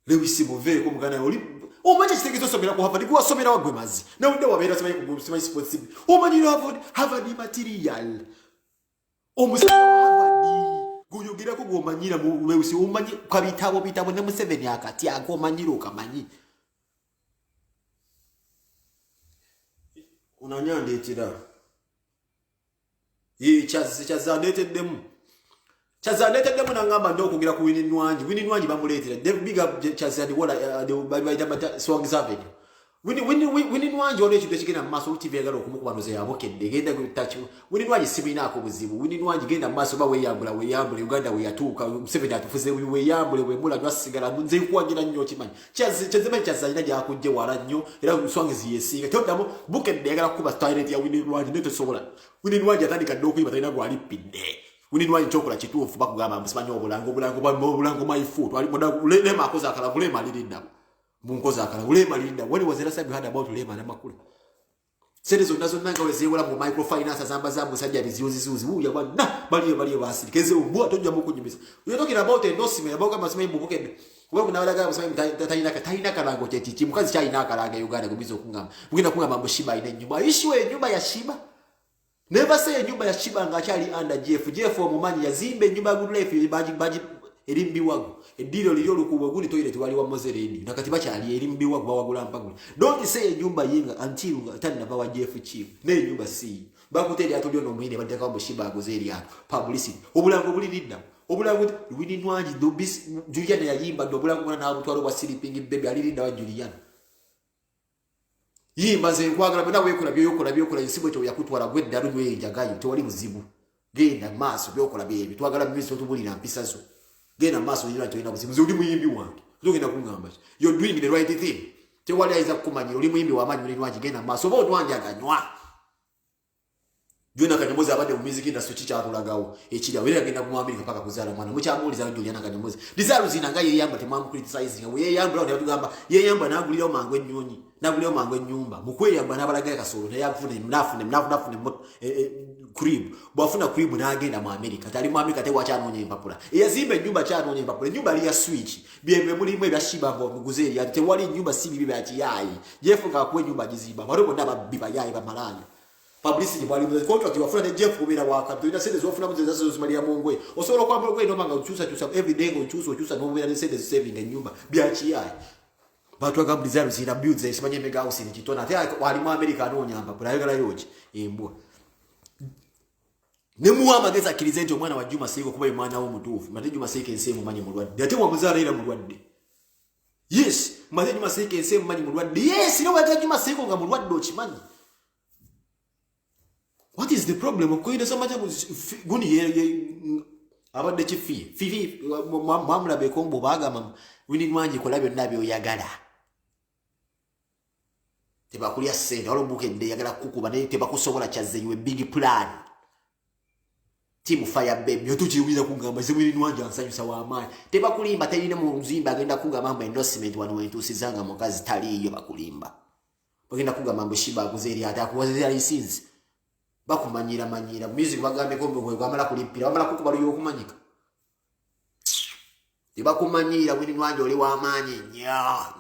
Lewis muveeko mugana oli omanyi ekitegezo osomera ku Harvard gwasomera wagwe mazi nawudde wabeera simanyi sports omanyira Harvard material omusajja wa Harvard guyogerako gw'omanyira mu Lewis omanyi kabitabo ne Museveni akati ako omanyira okamanyi unanyandeetera kyazandeeteddemu nangamba nd'okwogera ku Winnie Nwangi bamuleetera biga kyazandiwola Songs Avenue Winnie Nwangi waliwo ekintu ekigenda mu maaso TV yagala okumukubanuza yabokedde genda Winnie Nwangi simuinaako buzibu Winnie Nwangi genda mu maaso ba weeyambula Uganda weyatuuka Museveni atufuze weeyambule wemulanywa sigala nze nkuwagira nnyo okimanyi kyazimanyi kyazanyina gyakujje wala nnyo era Songs yesinga toddamu bukedde yagala kukuba toilet ya Winnie Nwangi naye tosobola Winnie Nwangi atandika dde okuyiba talina gwalippidde Winnie Nwangi kyokola kituufu bakugamba musimanyi obulango maifu lema akoza akalavu lema alirinda munkoza akalavu lema alirinda when was the last time you heard about lema na makula sente zonna nga wezeewola mu microfinance azamba za musajja biziuzizuzi uya bwana baliye basirikeze ubwa tojja mukunyumisa we talking about endorsement about kama simanyi mubukede kuba kunawalaga musimanyi talina kalango kyekichi mukazi kyalina akalanga Uganda gubizo okungamba mugenda kungamba Mushiba ine nyumba ishiwe nyumba ya Shiba never say nyumba ya Shiba ngachali under Jeff omumanyi yazimbe nyumba good life baji erimbi wago ediro liyolo kubwa guli toilet wali wa Mozeredi nakati bakyali erimbi wago bawagula mpagula don't say nyumba yinga until tani nava wa Jeff chief ne nyumba si bakuteli atulyo no mwine bateka wa Mushiba agozeri ato publicity obulango buli lidda obulango Winnie Nwangi dobis Juliana yayimba obulango na abutwalo wa sleeping baby alirinda wa Juliana yimba ze nkwagala bena wekola byokola insibo to yakutwala gwedda rujwe njagayo to wali muzibu genda maso byokola byebi twagala mbizo tubulira mpisa zo genda maso yira to ina buzibu zuli muyimbi wange tugenda kungamba you're doing the right thing te wali aiza kumanyira oli muyimbi wa manyi Nwangi genda maso bo twanje aganywa Jona kanyomoza abade mu music industry kyatulagawo ekira wera genda mu America paka kuzala mwana mukyamuliza Juliana kanyomoza dizaru zinanga yeyamba temamu criticizing we yeyamba ndo tugamba yeyamba nagulira omango ennyonyi nagulira omango ennyumba mukweyamba nabalaga kasolo naye afune crib bwafuna crib n'agenda mu America tali mu America te wacyanonye empapula eyazimba ennyumba kyanonye empapula ennyumba ali ya switch byembe mulimu ebya Shiba ngo muguze ya te wali ennyumba si bibi bya kiyayi Jeff ngakwe ennyumba gizimba baro ndaba biba yayi bamalanya publicity bali mu contract wafuna ne Jeff kubira waka tuina sente zofuna mu zezazo zimalia mongwe osobola kwamba gwe no manga uchusa every day go uchusa no bera sente saving ennyumba bya kiyayi batwa gamblizaru zina builds esimanye mega house ni kitona ate wali mu America anonyamba pulagala yoje embwa nemu amageza kilizenti omwana wa Juma Seiko kuba imwana wo mutufu mate Juma Seiko ensemu manye mulwadde ate wamuzala era mulwadde yes mate Juma Seiko ensemu manye mulwadde yes no wata Juma Seiko nga mulwadde okimanyi what is the problem okoyida somaja guni abadde kifi mamula bekombo bagama Winnie Nwangi kola byonna by'oyagala tebakulya sente olobukedde yagala kukuba naye tebakusobola kyazze iwe big plan team fire baby otukiwira kungamba ze Winnie Nwangi ansanyusa w'amaanyi tebakulimba terine mu nzimba agenda kugamba mba endorsement wano wentusizanga mukazi taliyo bakulimba bagenda kugamba mbu Shiba aguzeri ate akuwazira lisinzi bakumanyira music bagambe kombe gwe kwamala kulimpira wamala kukuba lyo okumanyika tibakumanyira Winnie Nwangi oli w'amaanyi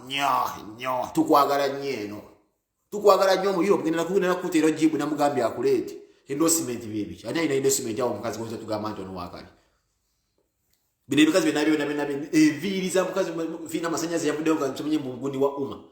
nnyo tukwagala nnyo mu Europe genda kutera jibu na mugambi akulete endorsement bibi ani ina endorsement yawo mukazi kwenza tugamba ntono wakali bine bikazi binabyo eviriza mukazi fina masanyazi yavudeyo nga ntumenye mu nguni wa umma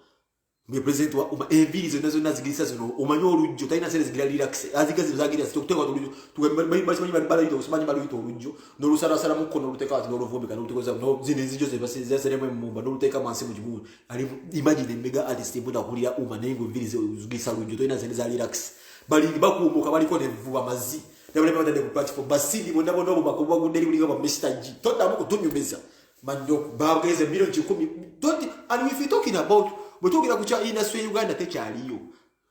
Mwe president wa uma enviri zona zigisa zino umanyo olujjo talina sene zigira relax azigazi zagira zitokuteka olujjo tugambayi bala yito usimanyi bala yito olujjo nolusala sala mukono oluteka ati oluvumbi kana olutekoza no zine zijo ze seremwe mumba noluteka mansi mu kibugu ali imagine mega artist mbona kulira uma nengo enviri zigisa olujjo talina sene za relax bali bakumuka baliko ne vuba mazi ndabale batade ku platform basidi bonda bondo bakuba kundeli kuliga ba Mr G tota muko tunyumeza manyo bageze million 10 don't and if you talking about we're talking about industry Uganda techaliyo.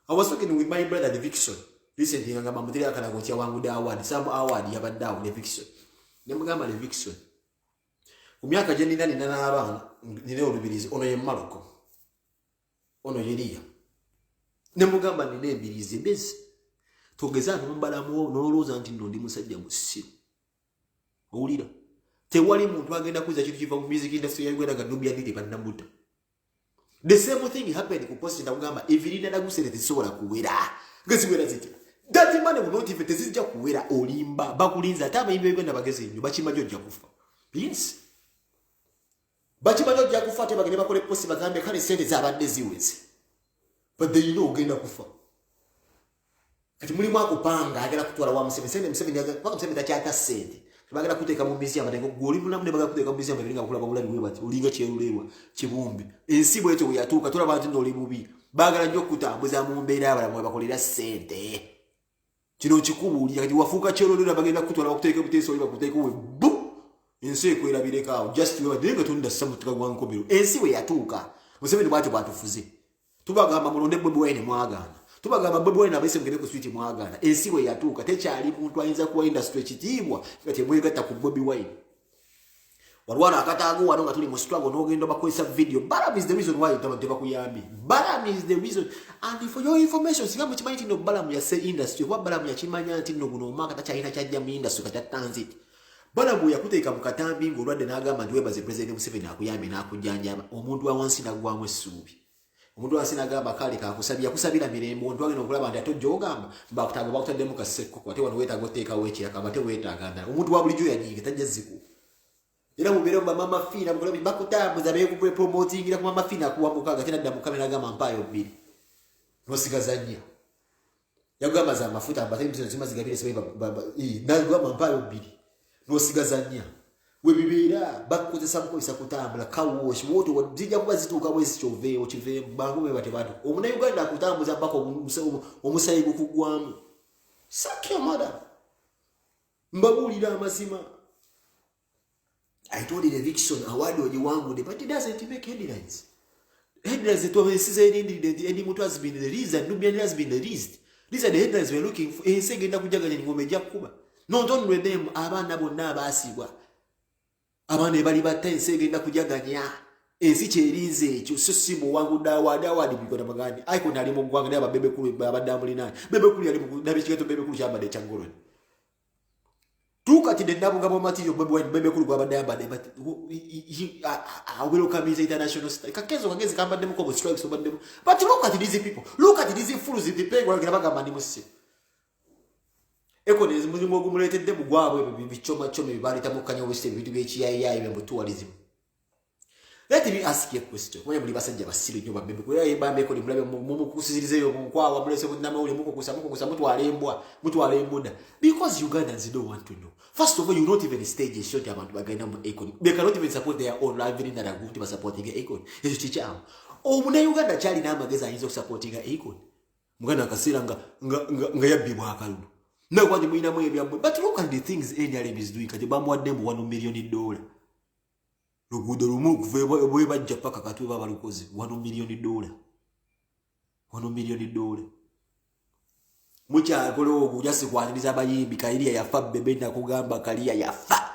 I was talking with my brother the Vixen. Recently ngamba mutira kana gotia wangu da award some award yabaddawo the Vixen. Nemugamba the Vixen. Umyaka je nina abana nine olubirizi ono ye Maroko. Ono yeriya. Nemugamba nine ebirizi bezi. Togeza numbalamu noloza nti ndo ndi musajja musiru. Owulira. Tewali muntu agenda kuza kitu kiva mu music industry ya Uganda gadubya ndiri bandamuta. The same thing happened ku post ndagamba evirina ndagusere tisobola kuwera ngezi wera ziti that man will not even tezija kuwera olimba bakulinza taba imbe Uganda bageze nyo bachimajo jja kufa yes bachimajo jja kufa te bagene bakole post bagambe kale sente zabadde ziweze but they know ogenda kufa kati muri mwako panga agera kutwala wa museveni paka museveni takyata sente bagala kuteka mu mizia matengo goli muna mune bagala kuteka mu mizia matengo kula babulani we bati ulinga kyerulewa kibumbi ensibo yeto yatuka tola bantu ndo libubi bagala nyo kutambuza mu mbeera abala mwe bakolera sente kino kikubuli kati wafuka kyerolera bagenda kutwala bakuteka buteso liba kuteka we bu ensi ko irabireka just we denga tunda samutuka gwankobero ensibo yatuka museveni bwatu batufuze tubagamba mulonde bwe bwene mwagana tubagamba bwe na bese mgene ku switi mwagana ensiwe yatuka tekyali muntu ayinza kuwa industry kitibwa kati mwegatta ku Bobby Wine walwana akatago wano nga tuli mu struggle n'ogenda bakwesa video Balam is the reason why taba kuyambi Balam is the reason and for your information singa mukimanyi tino Balam ya say industry kwa Balam ya kimanya tino guno maka takyalina kyajja mu industry kata transit Balam yakuteeka mu katambi ng'olwadde n'agamba nti webaze president Museveni akuyambe n'akujjanjaba omuntu wa wansi nagwamu essuubi omuntu asinagamba kale kakusabya kusabira mirembo ntwage nokulaba nti atojja ogamba bakutago bakutaddemu kaseko kwate wano weetaaga oteekawo ekiraka bate weetaagana omuntu wa bulijjo yagiige tajja ziku era mubere ba mama fina mukolabi bakutambuza beekupwe promotingira ku mama fina kuwa mukaga tena dda mukamera agamba mpayo bbiri nosigaza nnya yagamba za mafuta abate mbizo zima zigabire sebe nagamba mpayo bbiri nosigaza nnya we bibeera bakukozesa mukozesa kutambula kawosh woto wajja kuba zituuka bwezi kyove okive bangu be bate bantu omuna Uganda akutambuza mpaka omusayi gukugwamu sakya mada mbabulira amazima I told you the Vixen award ojiwangudde but it doesn't make headlines to have any mutu has been released and Nubian has been released. These are the headlines we're looking for. Segenda kujaganya ngome jakuba. Not only them abana bonna basibwa. Abana bali batta segenda kujaganya. Ensi kyerize ekyo so sibo wangu dawadi bikona magani. Icon ali mu gwanga ne ababebe kulu abadamu linani. Bebe kulu ali mu nabikigeto bebe kulu kyambade kyangoloni. Tukati dendabu ngabo matiyo bebe kulu abadamba de but welcome is international star. Kakezo kagezi kambade muko strikes obande. But look at these people. Look at these fools in the peg where bagamba ni musi. Eko nezi mulimo gumuletedde bugwabwe bichoma chome bibali tamukanya weste bitu byekiyayi bembo tourism. Let me ask you a question. When you basajja basiri nyoba bebe ko yebambe ko limulabe mu kusizirize yo mukwawa mulese kunama ule muko kusa mutu alembwa because Ugandans don't want to know. First of all, you not even stage a shot about bagenda mu Econ. They cannot even support their own living that are going to supporting Econ. Ezo chichao. Omuna Uganda chali na mageza hizo supporting Econ. Muganda akasira nga yabibwa akaludu. No kwanje muina mwe byambo. But look at the things NRM is doing. Kati bamwadde mu $1 million. Lugudo lumu kuve bajja paka katuba balukoze $1 million. $1 million. Mucha akolo kujasi kwaniriza abayimbi kaliya yafa bebe na kugamba kaliya yafa.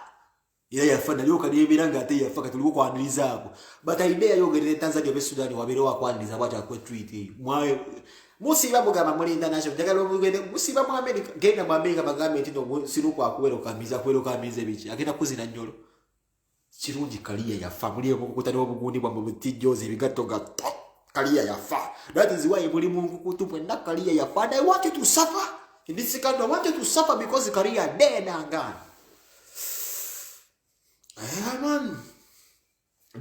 Ila yafa na lyoka lyebiranga ate yafa katuliko kwaniriza ako. But idea yogerere Tanzania be Sudan wabero wakwaniriza bwacha kwa tweet. Mwaye musiba mugamba muri international jagalo mugende musiba mu America genda mu America bagambe ndo siruko akwero kamize bichi akenda kuzina nyolo. Chirungi kaliya yafa muri okukutana obugundi bwa mubitijozi bigato gato. Kaliya yafa. That is why muri Mungu kutupwe na kaliya yafa. And I want you to suffer. In this country, I want you to suffer because the career dead and gone. Man.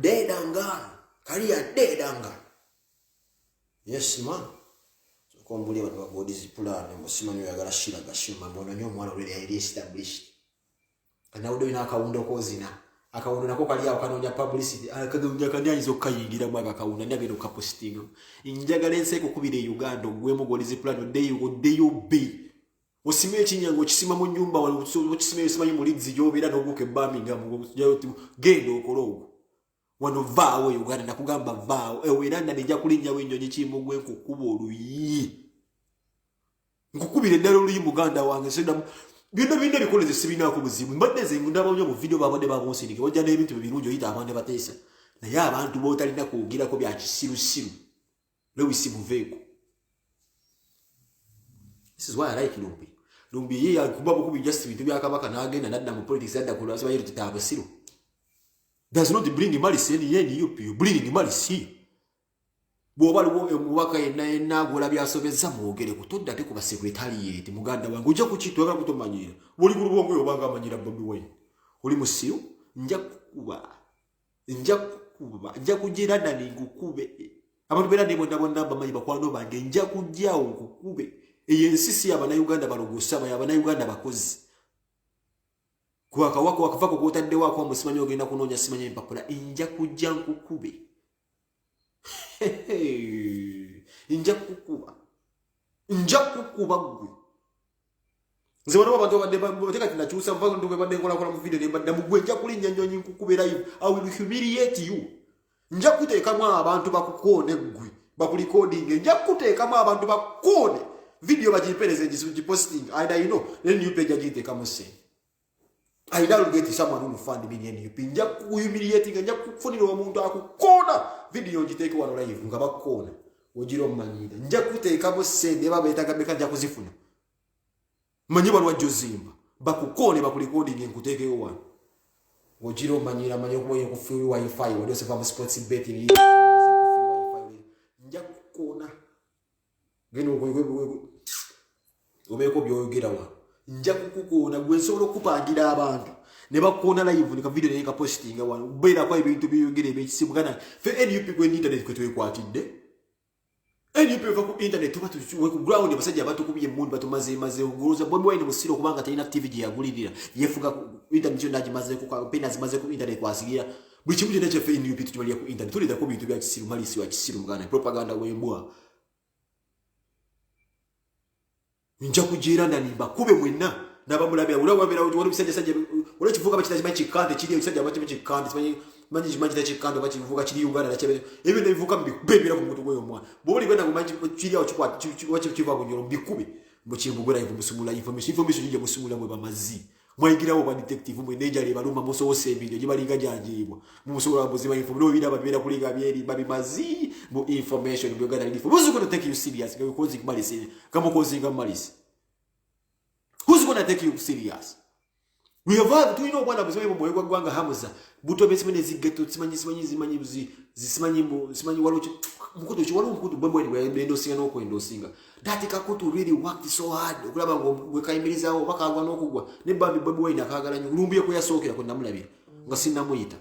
Dead and gone. Career dead and gone. Yes man. Ko mbuli abantu bagodizi plan musimanyo yagala shira gashima mbona nyo mwana ule ya established. Kana udo ina akawundo kozina. Akawundo nako kali yawo kanonya publicity. Akagumya kanya izo kayingira mwaka akawundo nyagero ka posting. Injagala ense kukubire Uganda gwe mugodizi plan deyo be. Osimeye kinyango kisima mu nyumba wali okisimeye simanyi mulizi jobera noguke Birmingham gendo okologo. Wano vaawo Uganda nakugamba vaawo era ndanija kulinnya wenyonyi kimugwe kukuba oluyi nkukubire ddala oluyi Muganda wange sedda byonna bikoleze sibina ku buzibu mbadde ze ndaba nnyo mu video babadde babonsindike wajja n'ebintu birungi oyita abantu bateesa naye abantu bootalina kwogirako bya kisirusiru Lewis Muveeko. This is why I like Lumbi ye yakuba bukubi just bintu bya kabaka n'agenda nadda mu politics adda kulasa bayiro titaabasiru. Does not bring malice any you bring malice. Bwoba luwaka ena gola byasobeza mwogere kutodda te kuba secretariat Muganda wange ujja kukitwaka kutomanyira. Buli kulubongo yobanga amanyira Bobi Wine. Oli musiru nja kujira dani ngukube. Abantu bera ndimo ndabona bamanyi bakwano bange nja kujjawo ngukube. Eyensisi abana Uganda balogosaba yabana Uganda bakozi. Kwa kawako wakavako kutande wako musimanyo ogenda kunonya simanya empapula inja kujja nkukube. Inja kukuba gwe. Nze wano abantu badde bateka kinakyusa mvako ndo badde nkola mu video nebadde mugwe nja kulinnya nyonyi nkukube live. I will humiliate you. Nja kuteekamu abantu bakukone gwe. Bakulicording nja kuteekamu abantu bakukone. Video bajipereze jiposting either you know then you page ajiteekamu se. I don't get someone who fund me and you pinja humiliating and kufunira omuntu akukona video njiteke wano live ngaba kukona ojiro manyida nja kuteekamo sende babetaga beka nja kuzifuna manyi balwa Jozimba bakukone bakulicording nkuteke wano ojiro manyira manyo kumoye kufiri wifi wado se fam sports betting nja kukona geno kwego obeko byoyogera wa nja kukukona gwe solo kupangira abantu ne bakukona live ne ka video ne ka posting wano bera kwa ibintu biyogere bekisimugana fe NUP kwe internet kwe twekwatidde NUP va ku internet tuba tuwe ku ground basajja abantu kubiye mundu batumaze oguruza Bobi Wine musiro kubanga talina TV gye yagulirira yefuga internet ndaji maze ku pena zimaze ku internet kwasigira buli kimu kyonna kya fe NUP tukimalya ku internet tulida ko bintu bya kisiru malisi wa kisiru mugana propaganda wembwa nja kujira ndani bakube mwenna nabamulabira ulawabira wali bisajja sajja wali kivuga bakitaje kikande kiri bisajja bachi kikande manyi manyi kikande bachi kivuga kiri Uganda na chebe ebyo bivuga mbibebira ku muntu gweyo mwana boli kwenda ku manyi kiri awo chikwa kiva ku nyoro mbikube mbuchimbugura ivu musumula information nje musumula mwe bamazi mwayigirawo ba detective mwe nejali baluma muso wose ebintu gibalinga janjibwa musumula buzima information bida babira kuliga byeri babimazi mu information byo Uganda info who's going to take you serious because malisi kama kozinga malisi who's going to take you serious? We have had, do you know what I was saying? Mwegwa gwanga hamuza buto besimene zigeto simanyi waluchi mkutu chi walu mkutu Bobi Wine endo singa no kwendo singa that kakutu really worked so hard okulaba ngo kayimiriza awo bakagwa no kugwa ne Bobi Wine akagala nyu lumbiye ko yasokera ko namulabira nga sinna muyita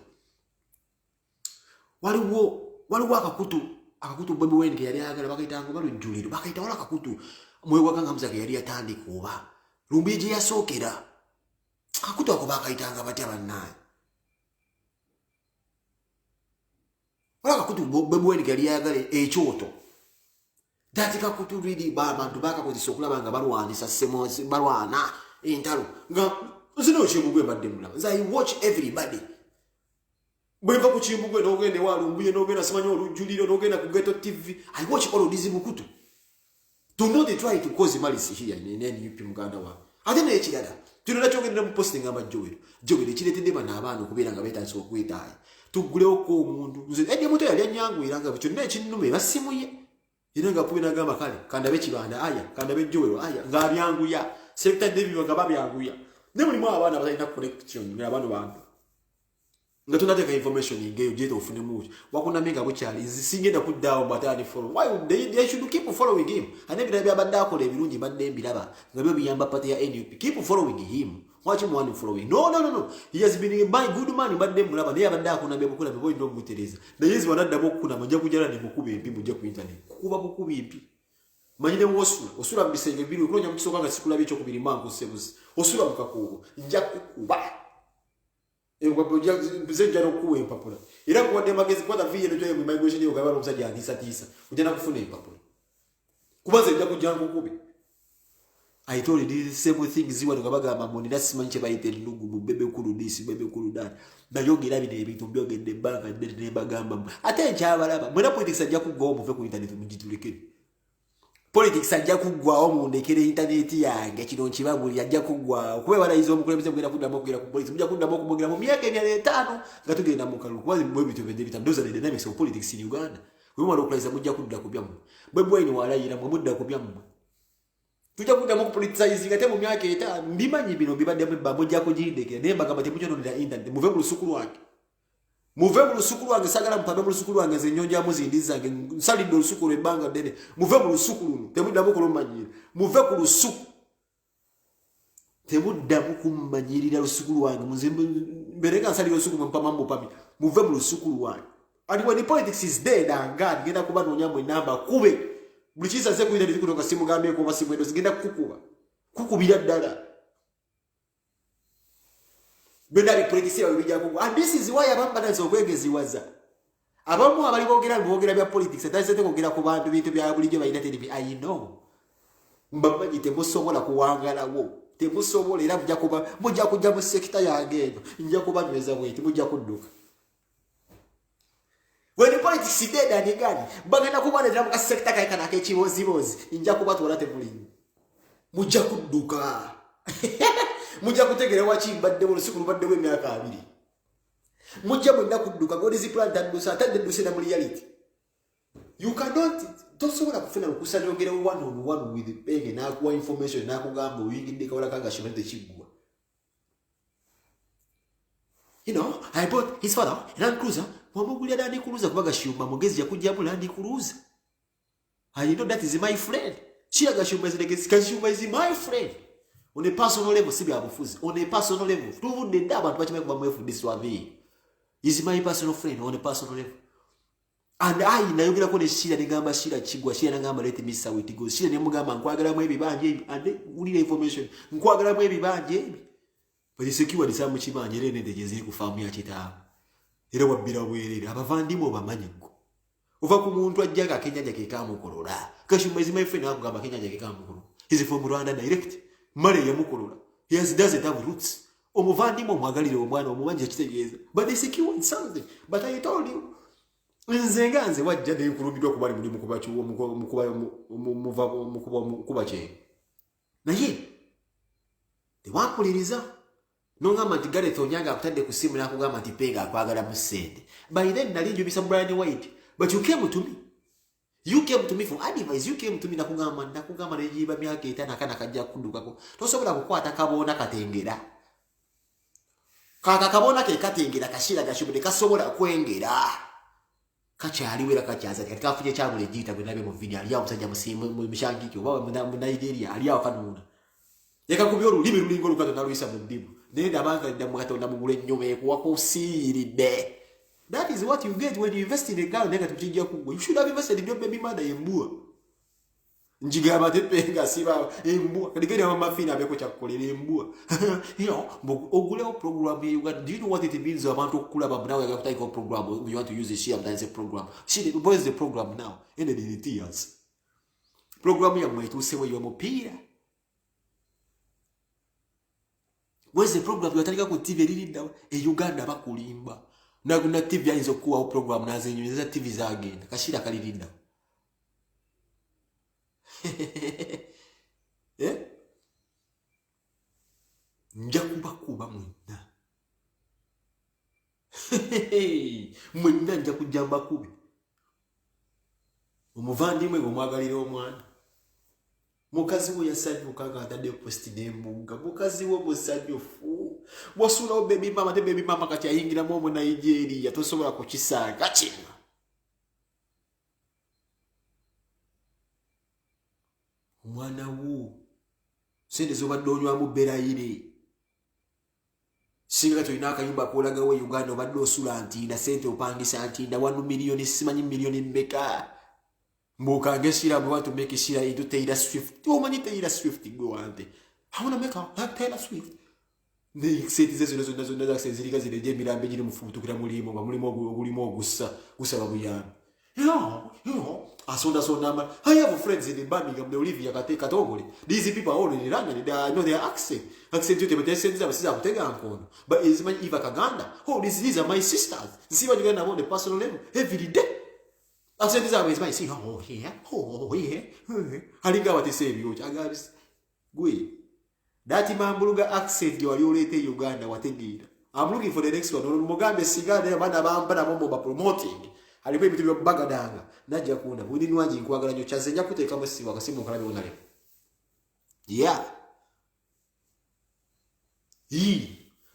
waliwo akakutu Bobi Wine yali agala bakaita ngo balujuliro bakaita wala akakutu mwegwa kanga hamuza yali atandika oba lumbiye je yasokera akakutu ako bakaitanga batya bannaye wala akakutu Bobi Wine yali yagale ekyoto dati kakutu really abantu bakakozesa okulaba nga balwanisa semozi balwana entalo nga zino chimugwe badde mulaba I watch everybody bweva ku chimugwe n'ogende walumbuye n'ogenda simanyi olujuliro n'ogenda ku Ghetto TV I watch all of these mukutu do not try to cause malice here in NUP Muganda wa ate n'ekirala tulina kyogenda mu posting amajjowero kiretedde bana abaana okubeera nga beetandisa okwetaayo tugulewo ko omuntu nze edde muto yali anyanguira nga kyonna ekinnume basimuye era nga kubi nagamba kale kandabe kibanda aya kandabe jjowero aya ng'abyanguya sector devi nga babyanguya ne mulimu abaana batalina connection n'abaana bantu nga tunateeka information ngeyo jeeta ofune muki wakunamenga bukyali zisingenda kuddaawo batani follow why they should keep following him ane birabya badde akola ebirungi badde mbiraba nga byo biyamba pate ya NUP keep following him Watch him one following. No. He has been a good man, but them mulaba naye abadde akunamya mukula bwe ndo mutereza. Naye ezi wanaddamu okunama nja kujala ne mukube empi mujja ku internet. Kukuba bukubi empi. Manyine osula mu bisenge biri okulonya mukisoka nga sikulabye ekyo kubiri mangu sebuzi. Osula mu kakubo nja kukuba. Nja n'okuwa empapula. Era kuwadde magezi kwata viye n'ojoye mu migration yo gabala omusajja atiisa. Ojja na kufuna empapula. Kubaze nja kujja nkukubi. I told you the same thing ziwa ngabagamba moni nasimanyi kye bayite lugu mu bebe kulu disi bebe kulu dani nayogera bino ebintu byogedde ebbanga ne bagamba ate nkyabalaba mwena politics ajja kuggwawo muve ku internet mugitulekere politics ajja kuggwawo mundekere internet yange kino nkibabuli ajja kuggwawo kuba balayiza omukulembeze mugenda kuddamu okugera ku politics mujja kuddamu okumugera mu myaka emyala 5 nga tugenda mu kalulu kuba bwe bintu bindebita those are the dynamics of politics in Uganda we mwala okulayiza mujja kudda ku byammwe bwe bwenyi walayira mwe mudda ku byammwe tujja kuddamu okupoliticize ate mu myaka 5 mbimanyi bino bibaddemu ebbamu ojja kugirindekera naye mbagamba temukyononera internet muve mu lusuku lwange sagala mpame mu lusuku lwange nze nnyonjamu zindi zange nsalidde olusuku lw'ebbanga ddene muve mu lusuku luno temuddamu kulumanyirira muve ku lusuku temuddamu kummanyirira lusuku lwange mbere nga nsalira olusuku mpama mupami muve mu lusuku lwange and when the politics is dead angani genda kuba noonyamu enamba kube buli kisaze kuira ndikutoka simu gambe ko basimu edo zigenda kukubira ddala bendali politics ya bijja kuko and this is why abamba nazo okwegeziwaza abamu abali boogera bya politics atazete kwogera ku bantu bintu bya bulijjo bayina telibi I know mbamanyi temusobola kuwangalawo temusobola era mujja kujja mu sector yange eno njja kubanyweza bweti mujja kudduka. When the politics is dead and again, bagenda kubaleta mu sector kaikana kekibozibozi inja kubatwala temulinyi mujja kudduka mujja kutegera wakimbadde olusuku lubadde w'emyaka 2 mujja mwenda kudduka God is plan tadusa tadde na mu reality you cannot tosobola kufuna okusanogera one on one with the penge na kuwa information na kugamba uyingidde kawala kanga shimete kigwa. You know, I bought his father Land Cruiser. Wamugulya Land Cruiser kubaga shuma mugezi yakujja mu Land Cruiser. I know that is my friend. Chiaga shuma is my friend. On a personal level, sibi abufuzi. On a personal level, tuvudde ndaba abantu bakimye kuba mwefu diswavi. Is my personal friend on a personal level. And I nayogera ko ne shira negamba shira kigwa shira ngamba let me say it go. Shira ne mugamba nkwagala mu ebibanje and ulira information. Nkwagala mu ebibanje. Balisekiwa lisamu kibanje rene ndegeze ku famu ya kitabu. Era wabbira bwerere abavandimo bamanyigo. Uva ku muntu ajjaga Kenya ke kamukolola. Kashuma is my friend akugamba Kenya ke kamukolola. He's from Rwanda direct. Mare ya mukolola. He doesn't have roots. Omuvandimo mwagalire omwana omubanje kitegeeza. But they secured something. But I told you. Nzenganze wajja ne kulubidwa kubali muri mukuba chuo mukuba che. Naye tewakuliriza nongamba nti Gareth Onyango akutadde ku simu nakugamba nti Penga akwagala mu sente. By then nali njubisa Brian White. But you came to me. You came to me for advice. You came to me nakugamba nejiba myaka 5 akana kajja kudukako. Tosobola kukwata kabona katengera. Kaka kabona ke katengera kashira gashubule kasobola kwengera. Kakyaliwera kakyaza kati kafuje kyabule jita bwe nabe mu video ali amusajja musimu mu mishangiki oba mu Nigeria ali akanuna. Yeka kubyo lulimi lulingo lukato naluisa mu dibu. Nenda banka ndamu katonda mu gule nyome kuwako siride. That is what you get when you invest in a girl nega tujija kugwa. You should have invested in your baby mother embua. Njiga Penga siba embua. Kadigeni mama fina abeko chakolera embua. You know, ogule program you got. Do you know what it means abantu okula babunawe ga kutaka program you want to use the share dance program. She what is the program now? In the details. Program ya mwetu sewe yo mupira. Where's the program yatandika ku TV lilinda Uganda bakulimba. Na kuna TV yanzo kuwa program nazenyeza TV zagenda kashira kalilinda. Eh? Njakuba kuba mwina. Mwina njakujamba kubi. Omuvandimwe omwagalira omwana. Mukazi wo yasanyuka nga atadde post n'embunga. Mukazi wo musanyufu. Wasula baby mama te baby mama kati ayingira mu Nigeria tosobola kukisanga kino. Mwana wo sente zobadde onywa mu berayire. singa tulina akayumba kolagawo Uganda obadde osula ntinda sente opangisa ntinda 1 million simanyi million mmeka mbukange sira bwe want to make sira into Taylor Swift omanyi Taylor Swift gwe wante I want to make her like Taylor Swift ne sente zino za senzirika zireje mirambe giri mufutukira mulimo ba mulimo ogussa gusaba buyambi asonda sonama I have friends in Birmingham, Olivia Katongole. These people are already running. They know their accent yote but they send them siza kutega mkono. But is my Eva Kaganda. Oh, these are my sisters. See what you're gonna on the personal level every day. Accent is always my see oh here. Halinga what they say you guys. Gwe. That Mambuluga accent you are already Uganda what they did. I'm looking for the next one. Mugambe cigar there bana bomba promoting. Alipo ibitu byo bagadanga najja kuunda budini wangi nkwagala nyo chaze nja kuteeka musiba akasimu kalabe onale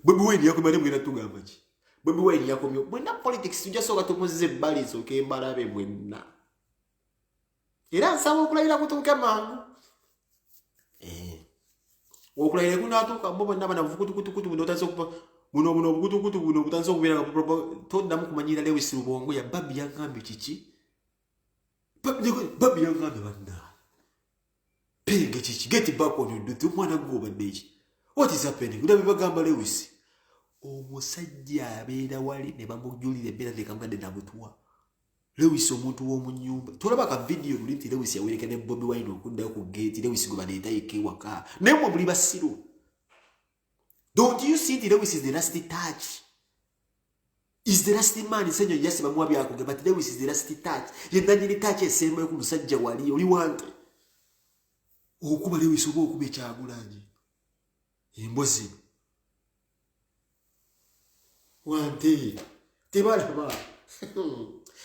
Bobi Wine yakomere mwina tugamba ki Bobi Wine yakomyo mwina politics tujja soka tumuzize balizo ke mbalabe mwina era nsaba okulayira kutuuka mangu okulayira kuna atuuka mbobo naba navukutukutukutu munotazo kupa buno obukutukutu buno butanzo kubira tonda mukumanyira Lewis Rubongo ya babi yangambe chichi babi yangambe banda penge chichi get back on you do mwana goba beji what is happening ulabe bagamba Lewis omusajja abeera wali ne bamujulire bera lekangade nabutuwa Lewis omuntu wo munyumba tulaba ka video lulinti Lewis yawereka ne Bobi Wine okunda ku gate Lewis goba ne tayike waka nemwe buli basiru. Don't you see the Lewis is the rusty touch? Is the rusty man is saying yes bamwabi akoge but Lewis is the rusty touch. Yendani ni touch esemwe ku musajja wali oli wante. Okuba Lewis obo okube kyagulanje. Embozi. Wante. Tebala ba.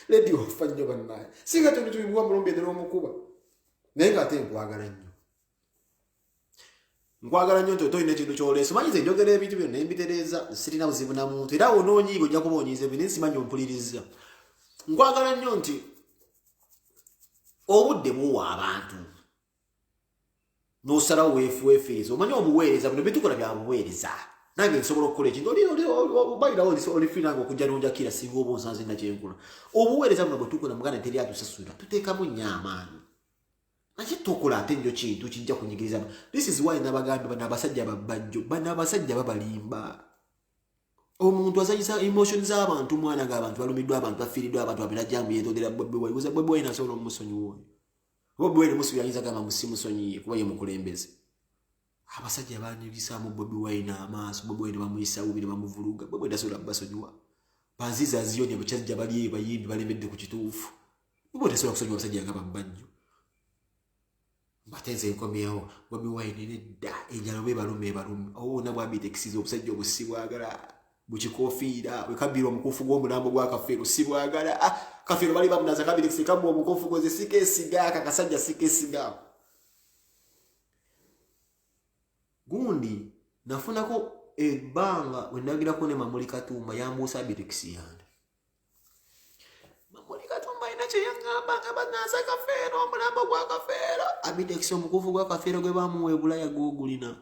Ledi ofanyo bannaye. Singa tuntu tubwa mulombe de lomukuba. Nenga tenkwagala nnyo. Nkwagala nnyo nti toyina ekintu ky'oleese manyize njogera ebintu byonna nembitereza sirina buzibu na muntu era onoonyiiga ojja kuba onyiize bine simanyi ompuliriza nkwagala nnyo nti obudde buwa abantu n'osalawo weefuweefiriza omanyi obuweereza buno bitukola bya buweereza nange nsobola okukola ekintu obayirawo olifinanga okujja n'onjakira singa oba onsanze nakyenkula obuweereza buno bwe tukola muganda teri atusasula tuteekamu nnyo amaanyi Aje tokola ate njo kintu kijja kunyigiriza. This is why nabagambe bana abasajja babajjo bana abasajja babalimba. Omuntu azayisa emotions z'abantu mwana ng'abantu balumiddwa abantu bafiiriddwa abantu abira jambu yetondera Bobi Wine uza Bobi Wine asobola omusonyiwo. Bobi Wine musu yanyiza kama musimusonyiye kuba ye mukulembeze. Abasajja banyigisa mu Bobi Wine amaaso Bobi Wine bamuyisa ubiri bamuvuluga Bobi Wine asobola basonyiwa. Banziza ziyoni abakyajja bali bayimbi balembedde ku kituufu. Bobi Wine asobola kusonyiwa abasajja ng'ababajjo. Batenze nkomyewo Bobi Wine nedda enjalo be balume na bwabi taxis obusajja obusibwagala bukikofiira wekabira omukufu gw'omulambo gwa Kafeero sibwagala Kafeero bali bamunaza kabiri kisikamu omukufu goze sikesiga kakasajja sikesiga gundi nafunako ebbanga wendagira ko ne Mamuli Katumba yambuusa bitakisi yange Mamuli Katumba ina kye yangamba nga banaza Kafeero omulambo gwa Kafeero abitakisi omukufu gwa Kafeero gwe bamuweebula yagugulina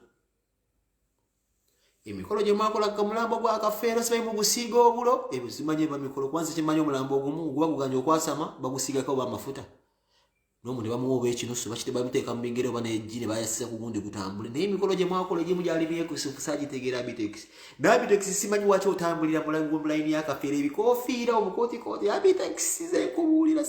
emikolo gye mwakola ku mulambo gwa Kafeero sibayi mu gusiiga obulo ebyo simanye bamikolo kwanza kimanyi omulambo ogumu gwaguganya okwasama bagusiigako bamafuta n'omuntu bamuwa ekinusu bakite bamuteeka mu bigere oba n'ejjine bayasisa ku gundi gutambule naye emikolo gye mwakola egimu gyali byekusifu sagitegeera Abitex n'Abitex simanyi waki otambulira mu layini ya Kafeero ebikoofiira obukootikooti Abitex zekubuulira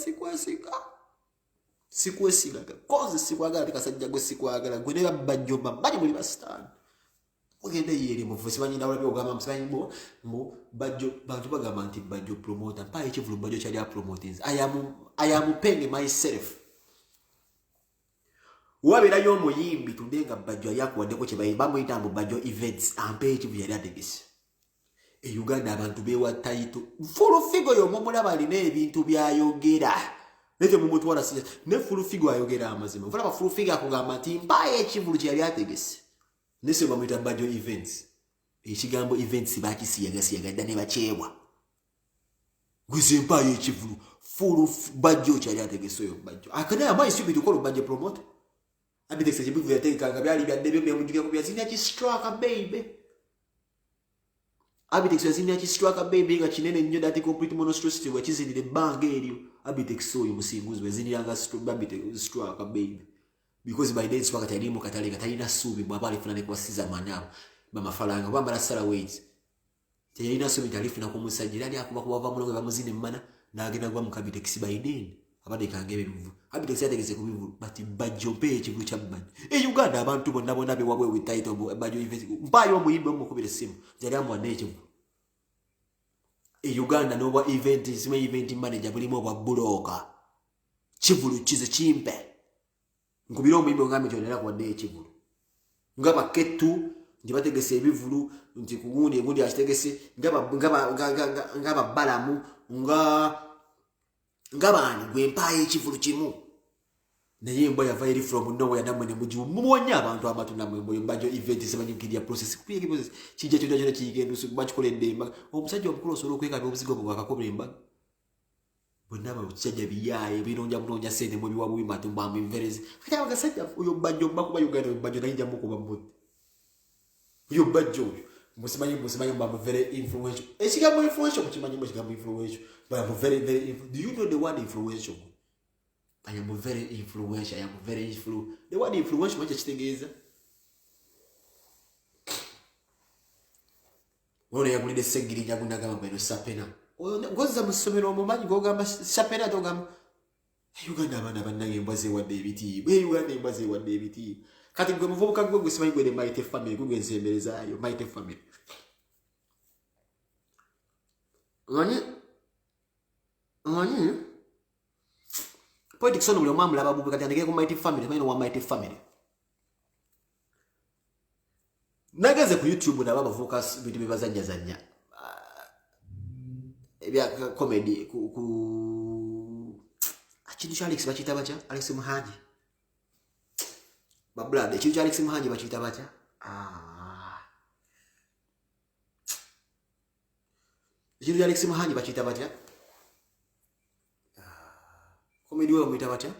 sikwesiga koze sikwagala tekasajja gwe sikwagala gwe ne babbajjomba bali muli basitaani mugende yeri mufu simanyi ndawula byogamba musimanyi mbu bajjo bantu bagamba nti bajjo promoter mpa ekivulu bajjo kyali promotings I am paying myself waberayo omuyimbi tundenga bajjo yakuwaddeko kye bayimba muyita mbu bajjo events ampe ekivulu yali ategese e Uganda abantu bewa title fulufigo y'omumulaba alina ebintu byayogera nekyo mumutwala siya ne fulufigo ayogera amazima ofulaba fulufigo akugamba nti mpa ekivulu kye yali ategese nese bamuyita bajjo events ekigambo events bakisiyaga dda ne bakyebwa gwize mpayo ekivulu fulu bajjo kyali ategese oyo bajjo akana amayi sibi tukola bajjo promote Abitex ekibivu yateekanga byali byadde byo byamujjukira ku byazina ki strike baby Abitex yazimya kistraka baby nga kinene nnyo dati complete monstrosity bwe kizirire banga eryo Abitex oyo musinguzi bwe ziniranga straka baby because by then straka tayirimu katale katalina subi bwaba alifuna ne kwasiza manabo bamafalanga bambala sala weights tayina subi talifuna ku musajja ali akuba kubava mulongo bamuzine mmana nagenda gwa mu Abitex by then abade kangebe bivu Abitex yategese kubivu but bajope ekivu kya bani Uganda abantu bonna bonna be wabwe with title bajo invest mpayo omuyimbe omukubire simu yali amwana ekivu Uganda no event is my event manager bulimo bwa buloka kivulu kize kimpe nkubira omuyimbe ngambe kyonera kwa de kivulu ngaba ketu ndibategese ebivulu nti kugundi egundi akitegese ngaba balamu ngabani gwempaye ekivulu kimu naye mbo yava eri from nowhere namwe mujibu mubonya abantu amatunda mbo mbajo event sebanyikirya process kupiye process kijja kyonna kiyigenda bakikoledde embaga omusajja omukulu osobola okwekaba obuzigo bwe bwakakobera embaga bonna abasajja biyaye bironja bulonja sente mu biwabu bimatu mbambi mverezi kati abagasajja oyo bajjo mbakuba Uganda bajjo nayinja mukuba mbuti oyo bajjo musimanyi mbambi very influential ekigambo influential mukimanyi mu kigambo influential but I'm very do you know the word influential? I am very influential. The word influential much kitegeeza. Wone yagulide segiri nyagunaga mabeno sapena. Ngoza musomero omumanyi gogamba sapena togamba. Uganda abana bannange embaze wadde ebiti. Uganda embaze wadde ebiti. Kati gwe muvubuka gwe gusimanyi gwe Mighty Family gwe nsemberezaayo Mighty Family. Ngani Politics ono mulomwa mulaba bubu kati andike ku Mighty Family tamino wa Mighty Family. Nagaze ku YouTube na baba focus bitu bibazanja zanya. Ebya comedy ku Achinisha Alex bachita bacha Alex Muhanji. Bablade ekintu Alex Muhanji bachita bacha. Ekintu Alex Muhanji bachita bacha. Komedi wa mwita batya?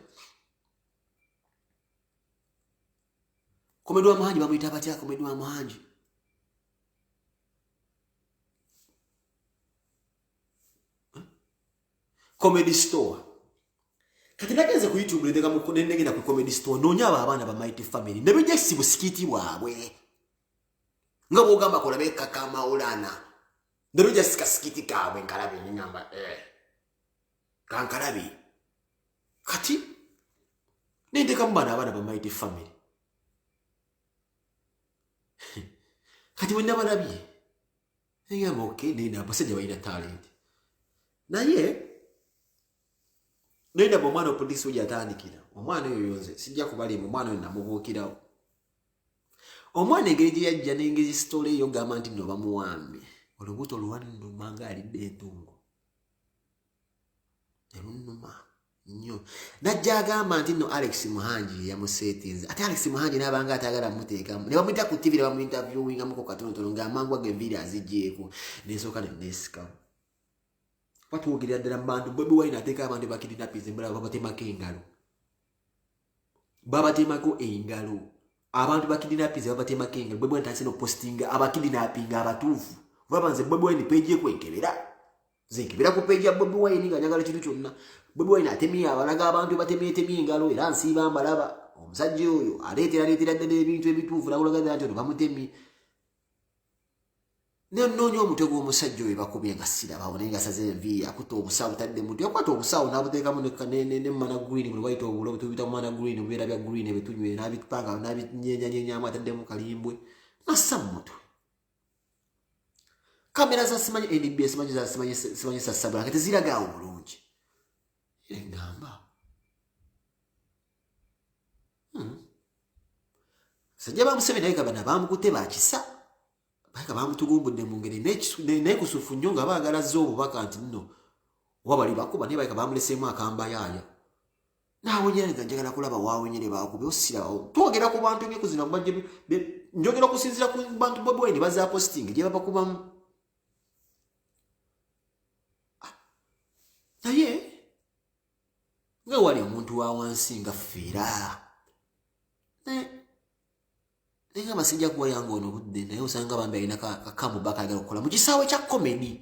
Komedi wa Muhanji bamwita batya komedi wa Muhanji? Comedy Store. Kati nageze ku YouTube ndega mu kunengenda ku Comedy Store nonyaba abana ba Mighty Family. Nebije sibusikiti waabwe. Ngabo gamba kolabe kakama ulana. Nebije sikasikiti kaabwe nkalabi nyamba kankalabi. Kati nende kambana abana ba Mighty Family. Kati wenda balabi. Ngamba okay nenda basajja bayina talent. Naye nenda bomwana opolisi oja atandikira. Omwana oyo yonze sijja kubali omwana oyo namubuukirawo. Omwana engeri yajja n'engeri story yo gamba nti no bamuwambe. Olubuto luwanno manga alidde entungo. Erunuma nyo. Najja agamba nti no Alex Muhanji yamusetinze. Ate Alex Muhanji nabanga atagala muteekamu. Ne bamuyita ku TV ne bamuinterviewinga muko katonotono ng'amangu ag'enviiri aziggyeko. N'esooka ne nesikamu. Watu wogira ddala bantu Bobi Wine ateeka abantu bakidinappinze mbala babatemako engalo. Babatemako engalo. Abantu bakidinappinze babatemako engalo. Bobi Wine tansino postinga abakidinappinga abatuufu. Babanze Bobi Wine page yekwekebera. Zekebera ku page ya Bobi Wine nga nyagala kintu kyonna. Bobi Wine atemye abalaga abantu batemye engalo era nsiba mbalaba. Omusajja oyo aleetera ddala ebintu ebituufu nakulaga nti bamutemye. Nenonyo omutego omusajja oyo bakubye nga siraba onenga saze enviiri akuta obusawo tadde muntu yakwata obusawo n'abuteekamu ne mana green bwe bayita obulo tubita mu mana green obubeera bya green betunywe n'abipanga n'abinyenyanyenyamu ataddemu kalimbwe nassa mu mutwe. Kamera za simanyi NBS simanyi sassabula nga teziragaawo bulungi. Engamba sajja bamusebe naye kabana bamukutte bakisa. Baika bamutugumbudde mu ngeri nekusufu nnyo nga baagala zo obubaka nti nno wabali bakuba naye baika bamuleseemu akambayaaya. Naawonyera nga njagala kulaba waawonyere baakube osirawo. Twogera ku bantu byekuzina mubajje njogera okusinziira ku bantu Bobi Wine baza posting gye babakubamu. Naye nga wali omuntu wa wansi nga ffeera. Nenga masijja kuwa yango ono budde naye osanga bambe alina kamu baka agala okukola mu kisaawe kya comedy.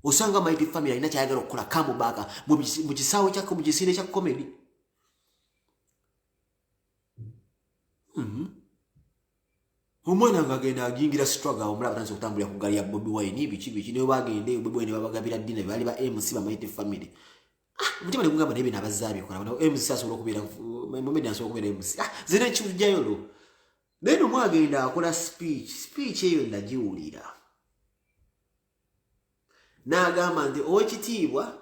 Osanga Mighty Family alina kyayagala okukola kamu baka mu kisaawe kya mu kisinde kya comedy. Omwana ngagenda agingira struggle omulaba tanso kutambulira ku gali ya Bobi Wine biki ne bagende Bobi Wine babagabira dina bali ba MC ba Mighty Family. Mutima ne kungamba nebe nabazabi kola bano MC asobola okubera mu asobola okubera MC. Zene chujjayo lo. Neno mwagenda akola speech eyo ndagiwulira. N'agamba nti owekitiibwa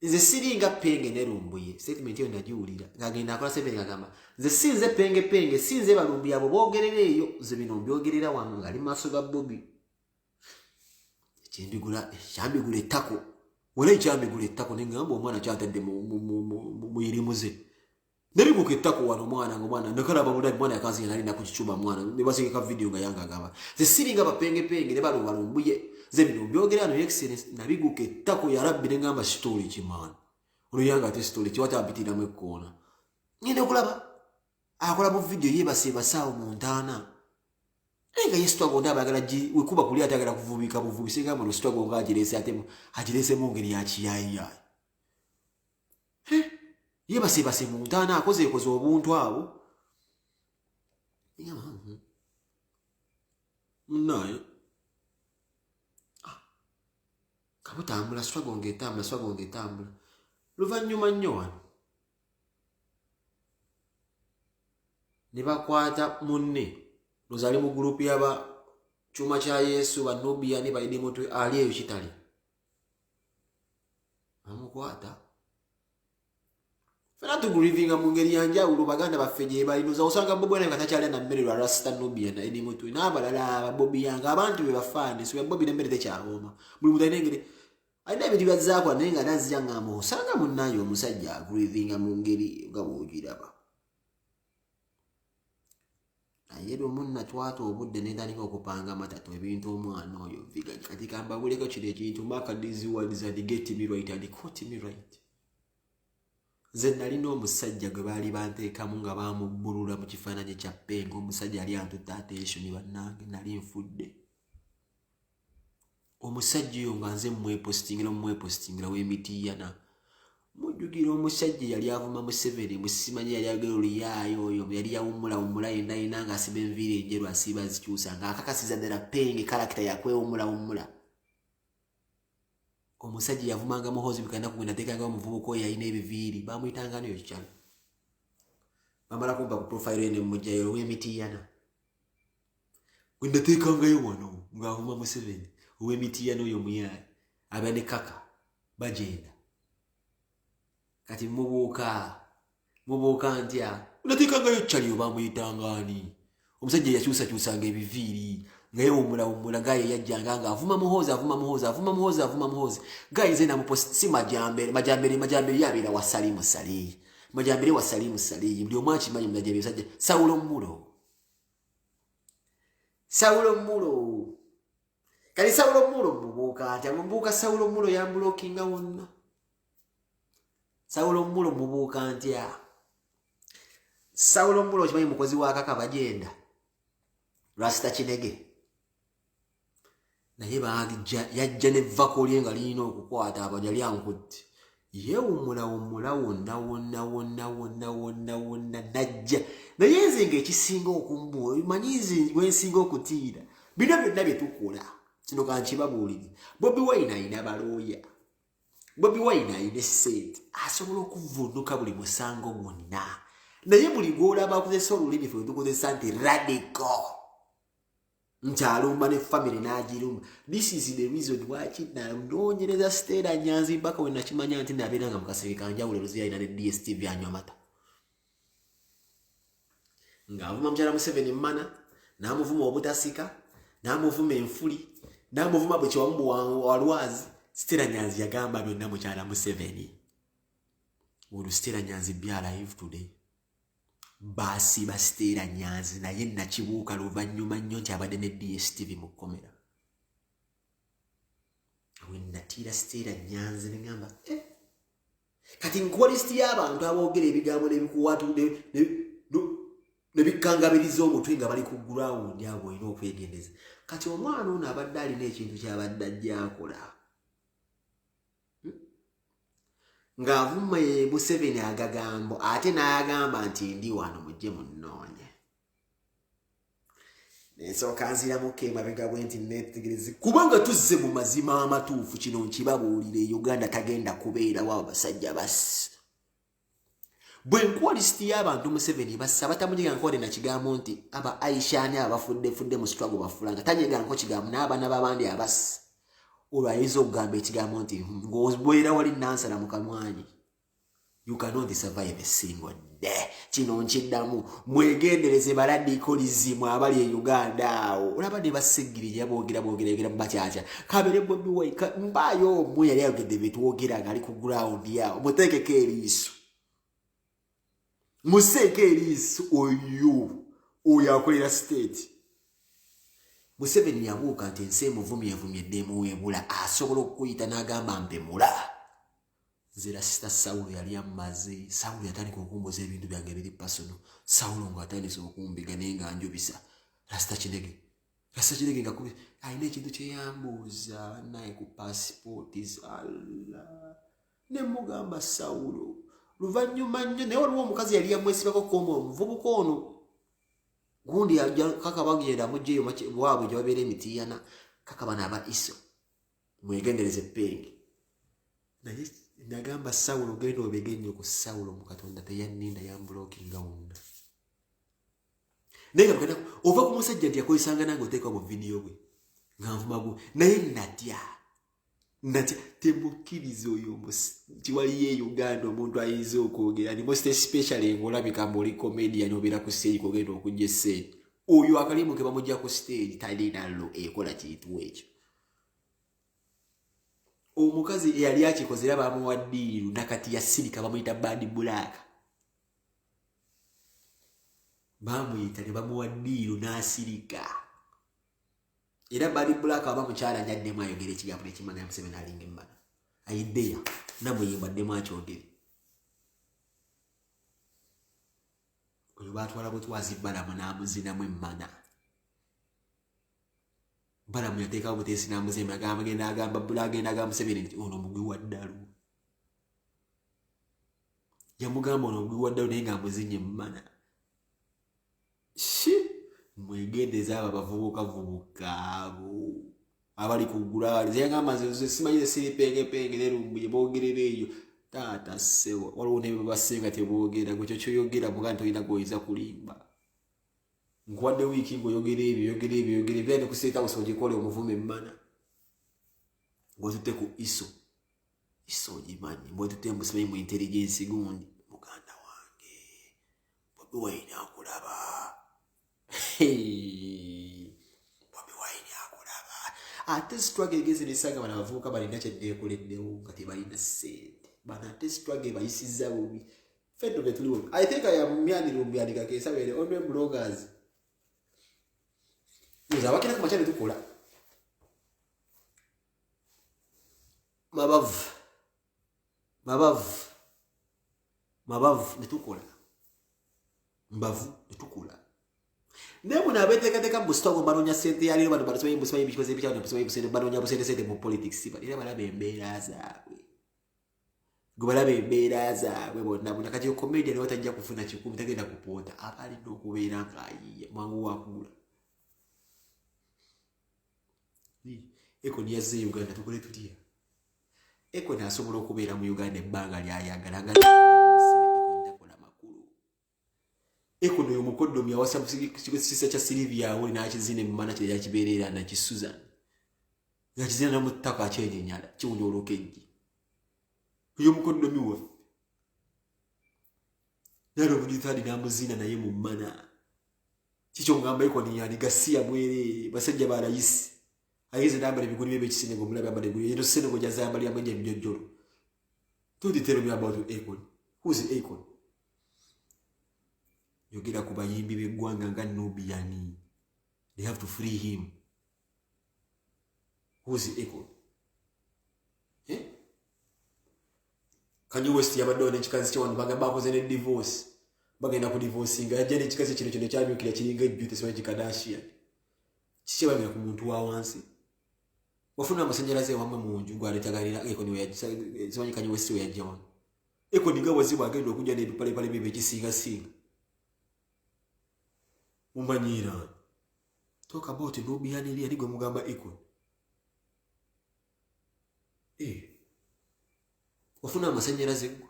nze siringa penge ne lumbuye. Statement eyo ndagiwulira. Ngagenda akola statement ngagamba nze sinze penge sinze balumbuye abo boogerera eyo nze bino mbyogerera wano ngali maaso ga Bobi. Kyambigula ettako. Wala kyambigula ettako ne ngamba omwana kyatadde mu irimuze. Nebibuka ettako wano mwana nakala babulali mwana yakanzi nali nakukichuma mwana ne basingeka video nga yanga gaba ze siringa bapenge ne balumbuye ze bino byogera no excellence nabiguka ettako ya rabbi ne ngamba story kimana ono yanga te story kiwata abitira mu kona ngende okulaba akola mu video yebasiba sawo mu ntana enga yestwago ndabagala ji wekuba kuli atagala kuvubika buvubisenga mu stwago nga agirese mu ngeri ya kiyayi yebase mu ntana akoze obuntu abo naye kabutambula struggle ngetambula luvannyuma nnyo wano ne bakwata munne luzali mu group yaba chuma kya Yesu ba Nubia ne bayidi mutu ali eyo kitali amukwata fena tugurivinga mu ngeri yanja ulubaganda bafeje bayinuza osanga Bobi Wine ngatakyali na mmere lwa Rasta Nubia na edi mutu n'abalala Bobi yanga abantu be bafane so Bobi ne mmere tekyaboma buli mutu ayinengere ayina ebintu byazzaako nenga nazija ngamo osanga munnayo omusajja agurivinga mu ngeri nga bwogiraba ayero munna twata obudde n'entandika okupanga matatu ebintu omwana oyo viga kati kamba buleko kino ekintu maka these words and get me right and quote me right. Ze nalina omusajja gwe baali banteekamu nga bamubbulula mu kifaananyi kya penga omusajja yali antutta attention bannange nali nfudde omusajja oyo nga nze mwepostingira w'emitiyana mujjugira omusajja yali avuma mu 7 musimanyi yali agera oluyaayo oyo yali yawummula yenayina nga asiba enviiri enjeru asiba zikyusa nga akakasiza ddala penge karakita yakwewummula omusajja yavumanga muhozi bikanda kugenda tekanga omuvubuka oyo yalina ebiviiri bamuyitanga niyo kikyalo bamala kumba ku profile ene mujjayo w'emitiyana gwe ndateekangayo wano ng'avuma mu 7 ow'emitiyana oyo muyaayi aba ne kaka bagenda kati mubuuka ntya ndateekangayo kyaliyo bamuyitangani omusajja yakyusakyusanga ebiviiri nga yewummula gaye yajjanga nga avuma muhozi gaye nze namupost si majambere yabeera wa Salimu Sali majambere wa Salimu Sali buli omu akimanyi majambere sajja Saulo Mulo kali Saulo Mulo mubuuka ntya mubuuka Saulo Mulo yambulokinga wonna Saulo Mulo mubuuka ntya Saulo Mulo kimanyi mukozi wa kaka bagenda Rasta Kinege naye yajja ne vako lye nga lirina okukwata abajali ankutte yewummula wonna najja naye nze ng'ekisinga okumbuwa manyi nze wensinga okutiira bino byonna bye tukola kino kankibabuulire Bobi Wine ayina balooya Bobi Wine ayina essente asobola okuvunduka buli musango gwonna naye buli gw'olaba akozesa olulimi ffe tukozesa nti radical nkyalumba ne family n'agirumba. This is the reason why nanoonyereza Stella Nyanzi mpaka we nakimanya nti nabeera nga mukaseke kanjawulo Luzi alina ne DSTV anywa amata ng'avuma mukyala Museveni mmana n'amuvuma obutasika n'amuvuma enfuli n'amuvuma bwe kiwamu walwazi. Stella Nyanzi yagamba byonna mukyala Museveni. Would Stella Nyanzi be alive today? Basi ba Stella Nyanzi naye nakibuuka luvannyuma nnyo nti abadde ne DSTV mu kkomera. Awe natiira Stella Nyanzi ne ngamba kati nkuwa lisiti y'abantu aboogera ebigambo n'ebikuwatu nebikangabiriza omutwe nga bali ku ground abo ino okwegendeza kati omwana ono abadde alina ekintu kyabadde ajja akola ng'avuma Museveni agagambo ate n'agamba nti ndi wano mujje munnoonye nesooka nziramuko emabega bwe nti neetegereze kubanga tuzze mu mazima amatuufu kino nkibabuulire Uganda tagenda kubeerawo abasajja basi bwe nkwalisiti y'abantu Museveni bassa batamunyega nkole na kigambo nti aba Aisha ne abafudde mu struggle bafulanga tanyega nko kigambo n'abaana b'abandi abasi olwo ayinza okugamba ekigambo nti ng'obeera wali nansala mu kamwanyi you cannot survive a single day kino nkiddamu mwegendereze baradikolizimu abali e Uganda awo olaba ne baseggirira boogera bakyakya kabere Bobi Wine mbaayo omwe yali ayogedde betwogera nga ali ku ground yawo muteekeko eriiso museeko eriiso oyo akolera state Museveni yabuuka nti ensi emuvumyevumye eddeemuweebula asobola okuyita n'agamba mpemula nze Rasita Sawulo yali ammaze Sawulo yatandika okumbuza ebintu byange ebiri pasono Sawulo ng'atandise okumbiga naye nga njubisa Rasita Kinege nga kubi alina ekintu kyeyambuuza naye ku paasipooti zalla ne mugamba Sawulo luvannyuma nnyo naye waliwo omukazi yali yamwesibako koma omuvubuka ono gundi ajja kaka bagenda mujjeyo waabwe gye babeera emitiyana kaka bana aba iso mwegendereze penge naye nagamba Sawulo genda obegenyo ku Sawulo mu Katonda teyanninda yambulookinga wonna naye nga ova ku musajja nti yakozesanga nange oteeka mu vidiyo bwe nga nvumagu naye natya temukkiriza oyo nti waliyo e Uganda omuntu ayinza okwogera ni most especially ng'olabika oli comedian obeera ku stage kogenda okujja essente oyo akalimu ke bamujja ku stage talinalo ekola kintu ekyo omukazi eyali akikozera bamuwa ddiiru nakati yasirika bamuyita Bad Black bamuyita ne bamuwa ddiiru n'asirika era Bad Black aba mukyala nyaddemu ayogera ekigambo ekimanya Museveni alinga emmana ayiddeya namuyimbaddemu akyogere oyo baatwala butwazi Balamu n'amuzinamu emmana Balamu yateekawo buteesi n'amuzina agenda agamba Museveni nti ono mugwi wa ddalu yamugamba ono mugwi wa ddalu naye ng'amuzinya emmana mwegendeza abo abavubuka abo abali kugula zeyangamba simanyize siripengepenge nerumbuye boogerera eyo taata sewa waliwo ne babasenga teboogera gwekyo kyoyogera muga nti olina goyinza kulimba nkuwadde wiiki ng'oyogera ebyo byane ku State House ogikole omuvume emmana ng'otutte ku iso ogimanyi mbwetutte musimanyi mu intelligence gundi muganda wange Bobi Wine akulaba Bobi Wine akulaba ate struggle egeze nesanga bana bavubuka balina kyeddeekoleddewo nga tebalina ssente bana ate struggle bayisizza bubi feddo betuliwo I think I am myandika kesabere onwe bloggers uzabakira ku machane tukola mabavu netukola mbavu netukola Nemu na betekateka mbustogo banonya sente yali bano basome mbusome bikoze bicyane mbusome busente banonya busente sente mu politics ba era balabe embeera zaabwe gobalabe embeera zaabwe bonna bonna kati comedian ne watajja kufuna kikumi tagenda kuponda abali n'okubeera ngaayiye mwangu wakula eko niyaze Uganda tukole tutya eko nasobola okubeera mu Uganda ebbanga lyayagala nga eko no mukoddo myawasa kisa kya Silvia wali nakizine mmana kye yakibeerera na Susan yakizina na mutaka kyenye nyala kiwunyolokeji uyo mukoddo miwa nalo budithadi namuzina naye mu mmana kicho ngamba eko ni yani gasia mwere basajja barayisi ayize namba ebiguni bebe kisine ngo mulabe abade gwe yero sene ngo jazamba lya mwenye mjojolo tudi tell me about Akon who's Akon yogera ku bayimbi beggwanga nga Nubian they have to free him who's Akon Kanye West yabadde ne chikazi kya wanu bagamba akoze ne divorce bagenda ku divorcing ajja n'ekikazi kino kino kyamyukira kiringa ejjute simanyi kikadashian kiki bagenda ku muntu wa wansi wafuna amasannyalaze wamwe mu nju gwaleetagalira ekoni simanyi Kanye West we yajja wano ekoni nga wazibu agenda okujja n'ebipalepale bye bekisingasinga mumanyira talk about nobiyaneri ali gwe mugamba ekoni wafuna amasannyalaze gwe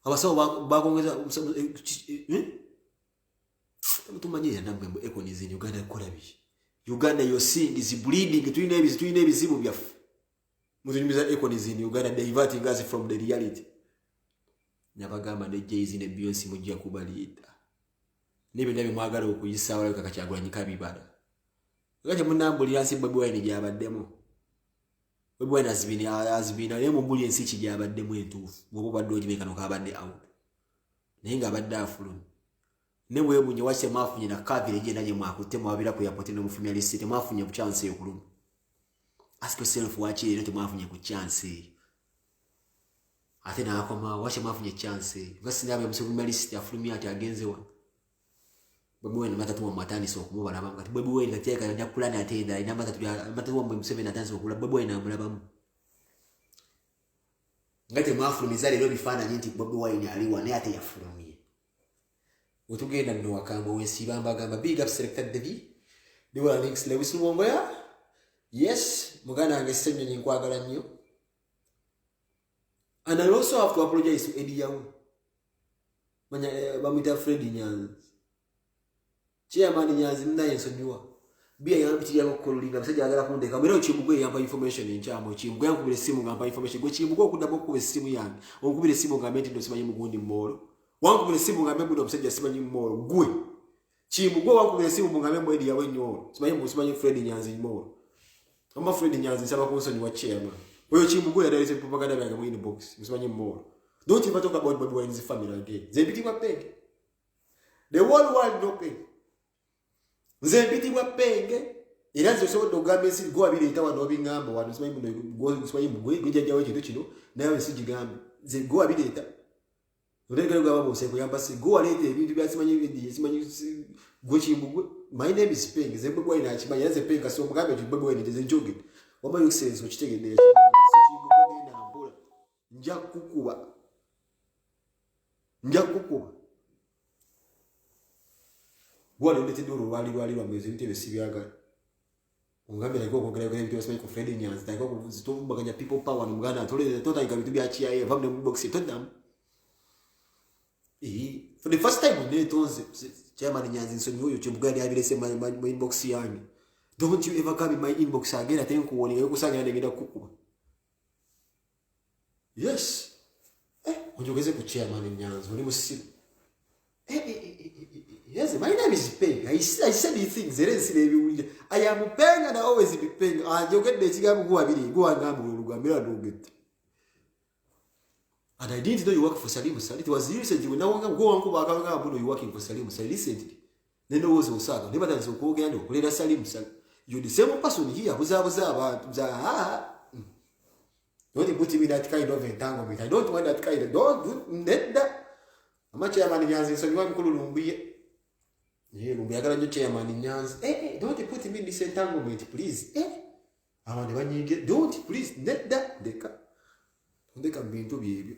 abasawo bakongeza tumanyira namwe ekoni zini Uganda kolabi Uganda your sin is bleeding tulina ebizibu byaffe mutunyumiza ekoni zini Uganda diverting us from the reality nabagamba ne Jay-Z ne Beyonce mujja kubalida nibe ndabe mwagala okuyisa wala kakachagulanye kabibada ngaje munambulira nsi Bobi Wine gyabaddemu Bobi Wine azibina ye mubuli ensi kijabaddemu entuufu bwo badde ogibekano kabadde out naye nga badde afulumi ne wewe munye wache mafunye na kabire je naje mwakute mwabira ku yapoti no mufumya list mwafunye ku chance yo kuluma ask yourself wache ile mwafunye ku chance ate na akoma wache mafunye chance basi nabe msumya list afulumi ati agenzewa Bobi Wine matatu wa matani so kumubala bamwe ati Bobi Wine gateka ya kulana atenda ina matatu wa Museveni atanze okula Bobi Wine amulabamu ngate mwafulumi zale lo bifana nyinti Bobi Wine aliwa ne ate yafulumi utugenda ndo wakamba wesibamba gamba big up selected Devi diwa links Lewis Lumbaya yes mugana angesenyo nyinkwagala nnyo and I also have to apologize to Eddie Yawu manya bamita Fred Nyanzi chairman Nyanzi mnaye nsonyiwa bia yambitira okululinga msajja agala kundeka mbere okimugwe yamba information enchamo chimugwe yankubire simu ngamba information gwe chimugwe okudabo ku simu yange okubire simu ngamba enti ndo simanyi mugundi mmoro wankubire simu ngambe buno musajja simanyi mmoro gwe chimugwe wankubire simu ngambe mwedi yawe nyoro simanyi Fred Nyanzi mmoro amba Fred Nyanzi nsaba kunsonyi wa chairman oyo chimugwe yadalise propaganda yange mu inbox simanyi mmoro don't even talk about Bobi Wine's family again zebitibwa penge the whole world no penge zebitibwa penge era zo so dogambe si go abire itawa no bingamba wano simanyi mugwe gujjajawe kintu kino nayo sijigambe ze go abire ita Urega gwa babo se kuyamba si go alete ebintu byasimanyi bindi simanyi go chimbugwe my name is Penge ze Bobi Wine achimanya yaze Penge so mugambe tu Bobi Wine ze njoge wama yo sense ochitegedde chimbugwe nenda ambola nja kukuba bwale ndete duru wali bameze bitebe sibyaga ungambe nako kongera kwa bitebe simanyi ku Fred Nyanzi tako kuzitovu baganya people power muganda tole tota igabitu bya chia vamne mu box todam for the first time ne tonze chairman Nyanzi nsonyi uyo chimugadi abirese my inbox yange don't you ever come in my inbox again ate nkuone yokusanga ndegenda kukuba yes unjogeze ku chairman Nyanzi oli musimu yes my name is Penge I said these things there is I am Penge and I always be Penge ajogedde kigambo go abiri go angambo olugambira ndogete. And I didn't know you work for Salim Sali. It was recently when I go on back you working for Salim Sali recently. Then there was Osaka. Never done so go again. Kuleda Salim Sali. You're the same person here. Don't put me in that kind of entanglement. I don't want that kind of don't that. I'm chairman Nyanzi, so you want to Lumbi. Lumbi, I got a chairman Nyanzi. Don't put me in this entanglement, please. I want when you get don't please net that they can be into baby.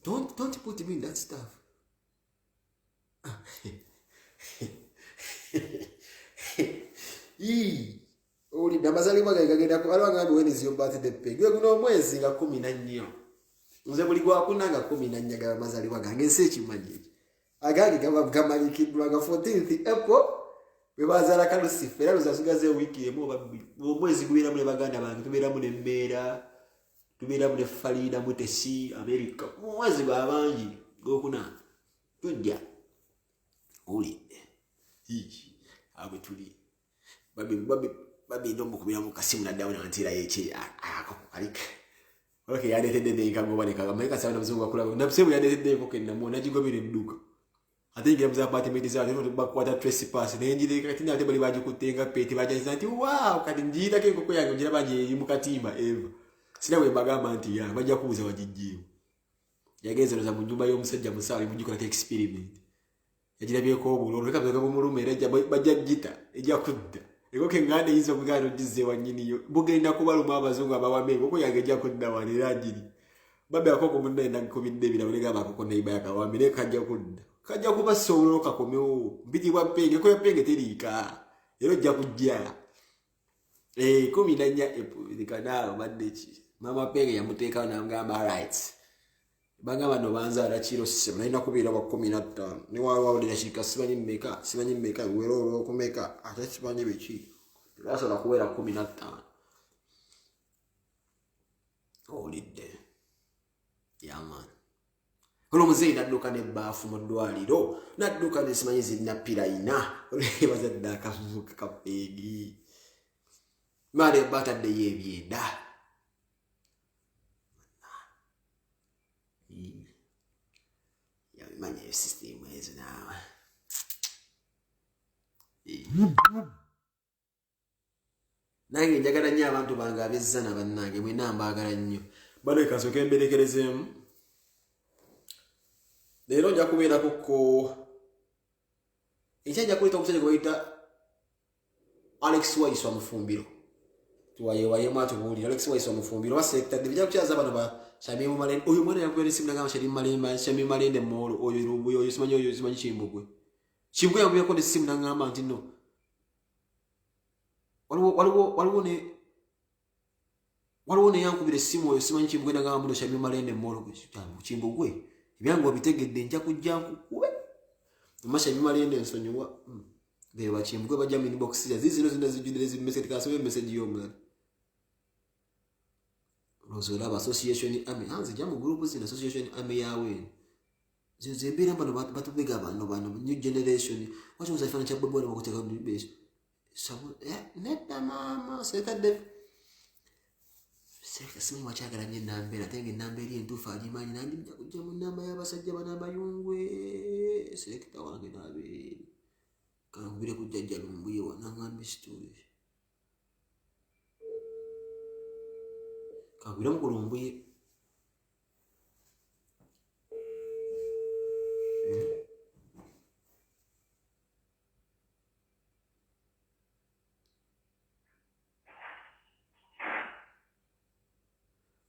Don't put me in that stuff. Oli namazali magagagenda ko alwa ngambe wenizi yombate de pege kuno mwezi nga 14 nze buli gwa kunanga 14 ga mazali wagange sechi manje agagi gama kidwa ga 14th April bebazala kalusifera luzasugaze wiki emo babbi mwezi gwira mule baganda bange tubera mule mbera tubera mule Farida mutesi America mwezi babangi gokuna tujja oli abo tuli babi ndombo kubira mu kasimu na dawo na antira yeche alika okay yadetede de kango bale kanga maika sawa na mzungu akula na msemu yadetede ko kenna mo najigobire nduka atinge mza apartment za ndio bakwata trespass ne njide kati na tebali baje kutenga peti baje zanti wow kati njida ke koko yange njira baje imukatimba eva sina we bagamba anti ya baje kuuza wajijiwe yagenzeroza mu nyumba y'omusajja musaali mujikola experiment yagirabyeko obulolo leka bega bumulume era bajja gita ejja kudda eko kengande yizo kugano dize wanyiniyo bugenda kubaluma abazungu abawamego ko yagejja kudda walirajiri babe akoko munenda nkubidde birabuleka bakoko neiba yakawamire kajja kuba sowolo kakomeo mbiti bwa penge ko penge terika ero jja kujja 14 epulikanao baddechi mama penge yamuteeka nangamba rights banga bano banza alachiro system naina kubira wa 15 ni wawulira shika sibanyi mmeka wero kumeka ate sibanyi bichi lasa na kuwera 15 olidde yaman kulo muzee nadduka ne bafu mu ddwaliro nadduka ne simanyi zina piraina baza daka fuka kapegi mare batadde yebyenda manye system ezo nawe nange njagala nnyo abantu bange abezza na bannange mwena mbaagala nnyo bano ekasoka emberekerezemu leero nja kubeera kuko ekyajja kuleta omusajja gwe bayita Alex Waiswa Mufumbiro tuwayewayemu atubuulira Alex Waiswa Mufumbiro basekta bijja kukyaza bano ba Shamimu Malende oyo mwana yakwera simu nagamba Shamimu Malende molo oyo rumbuyo oyo simanyi Chimbugwe yambye ko simu nagamba nti no waliwo ne yankubira simu oyo simanyi Chimbugwe nagamba muno Shamimu Malende molo Chimbugwe ebyangu bitegedde nja kujja nkukube Shamimu Malende nsonyiwa Beba Chimbugwe bajja mu inbox ya zino zijudire zi message kasobe message yo mwana Rozola association ame hanze jamu group zina association ame yawe zembera bano batubega bano new generation wacho uzafana cha bobo na kuteka base sabo neta mama sekade seka simu wachagala nye nambera tenge namberi entufa ajimanyi nandi kujja mu namba y'abasajja bana bayungwe sekta wange nabe kangubire kujja lumbuye wanangambi story kangubire mukulumbuye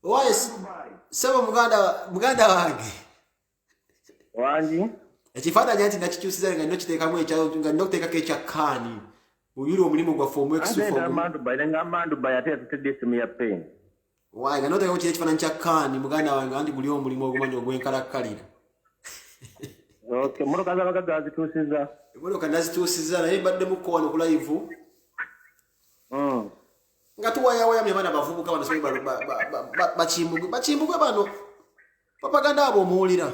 Wais sema muganda wange ekifaananyi nti nakikyusiza nga nnyo kiteekamu ekyawo nga nnyo okuteekako ekyakkaani buyuli omulimu gwa fomu nga noteekako kiri ekifaananyi kyakkaani muganda wange andi guli omulimu ogumanyi ogwenkalakkalira emotoka nazituusiza naye mbaddemu wano ku live nga tuwayawayamye abaana bavubuka bano somi bakimbugwe bano papaganda abo omuwulira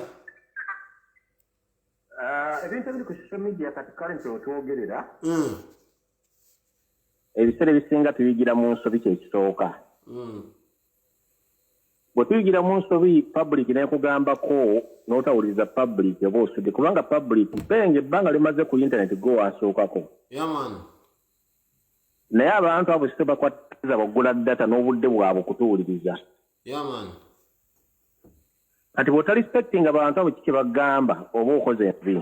ebintu ebiri ku social media kati current otwogerera ebiseera ebisinga tuyigira mu nsobi kyekisooka bwe tuyigira mu nsobi public nekugambako n'otawuliriza public oba osudde kubanga public mpenge ebbanga limaze ku internet go wansookako naye abantu abo site bakwatiza bagula data n'obudde bwabwe kutuwuliriza kati bw'otali respecting abantu abo kiki bagamba oba okoze envi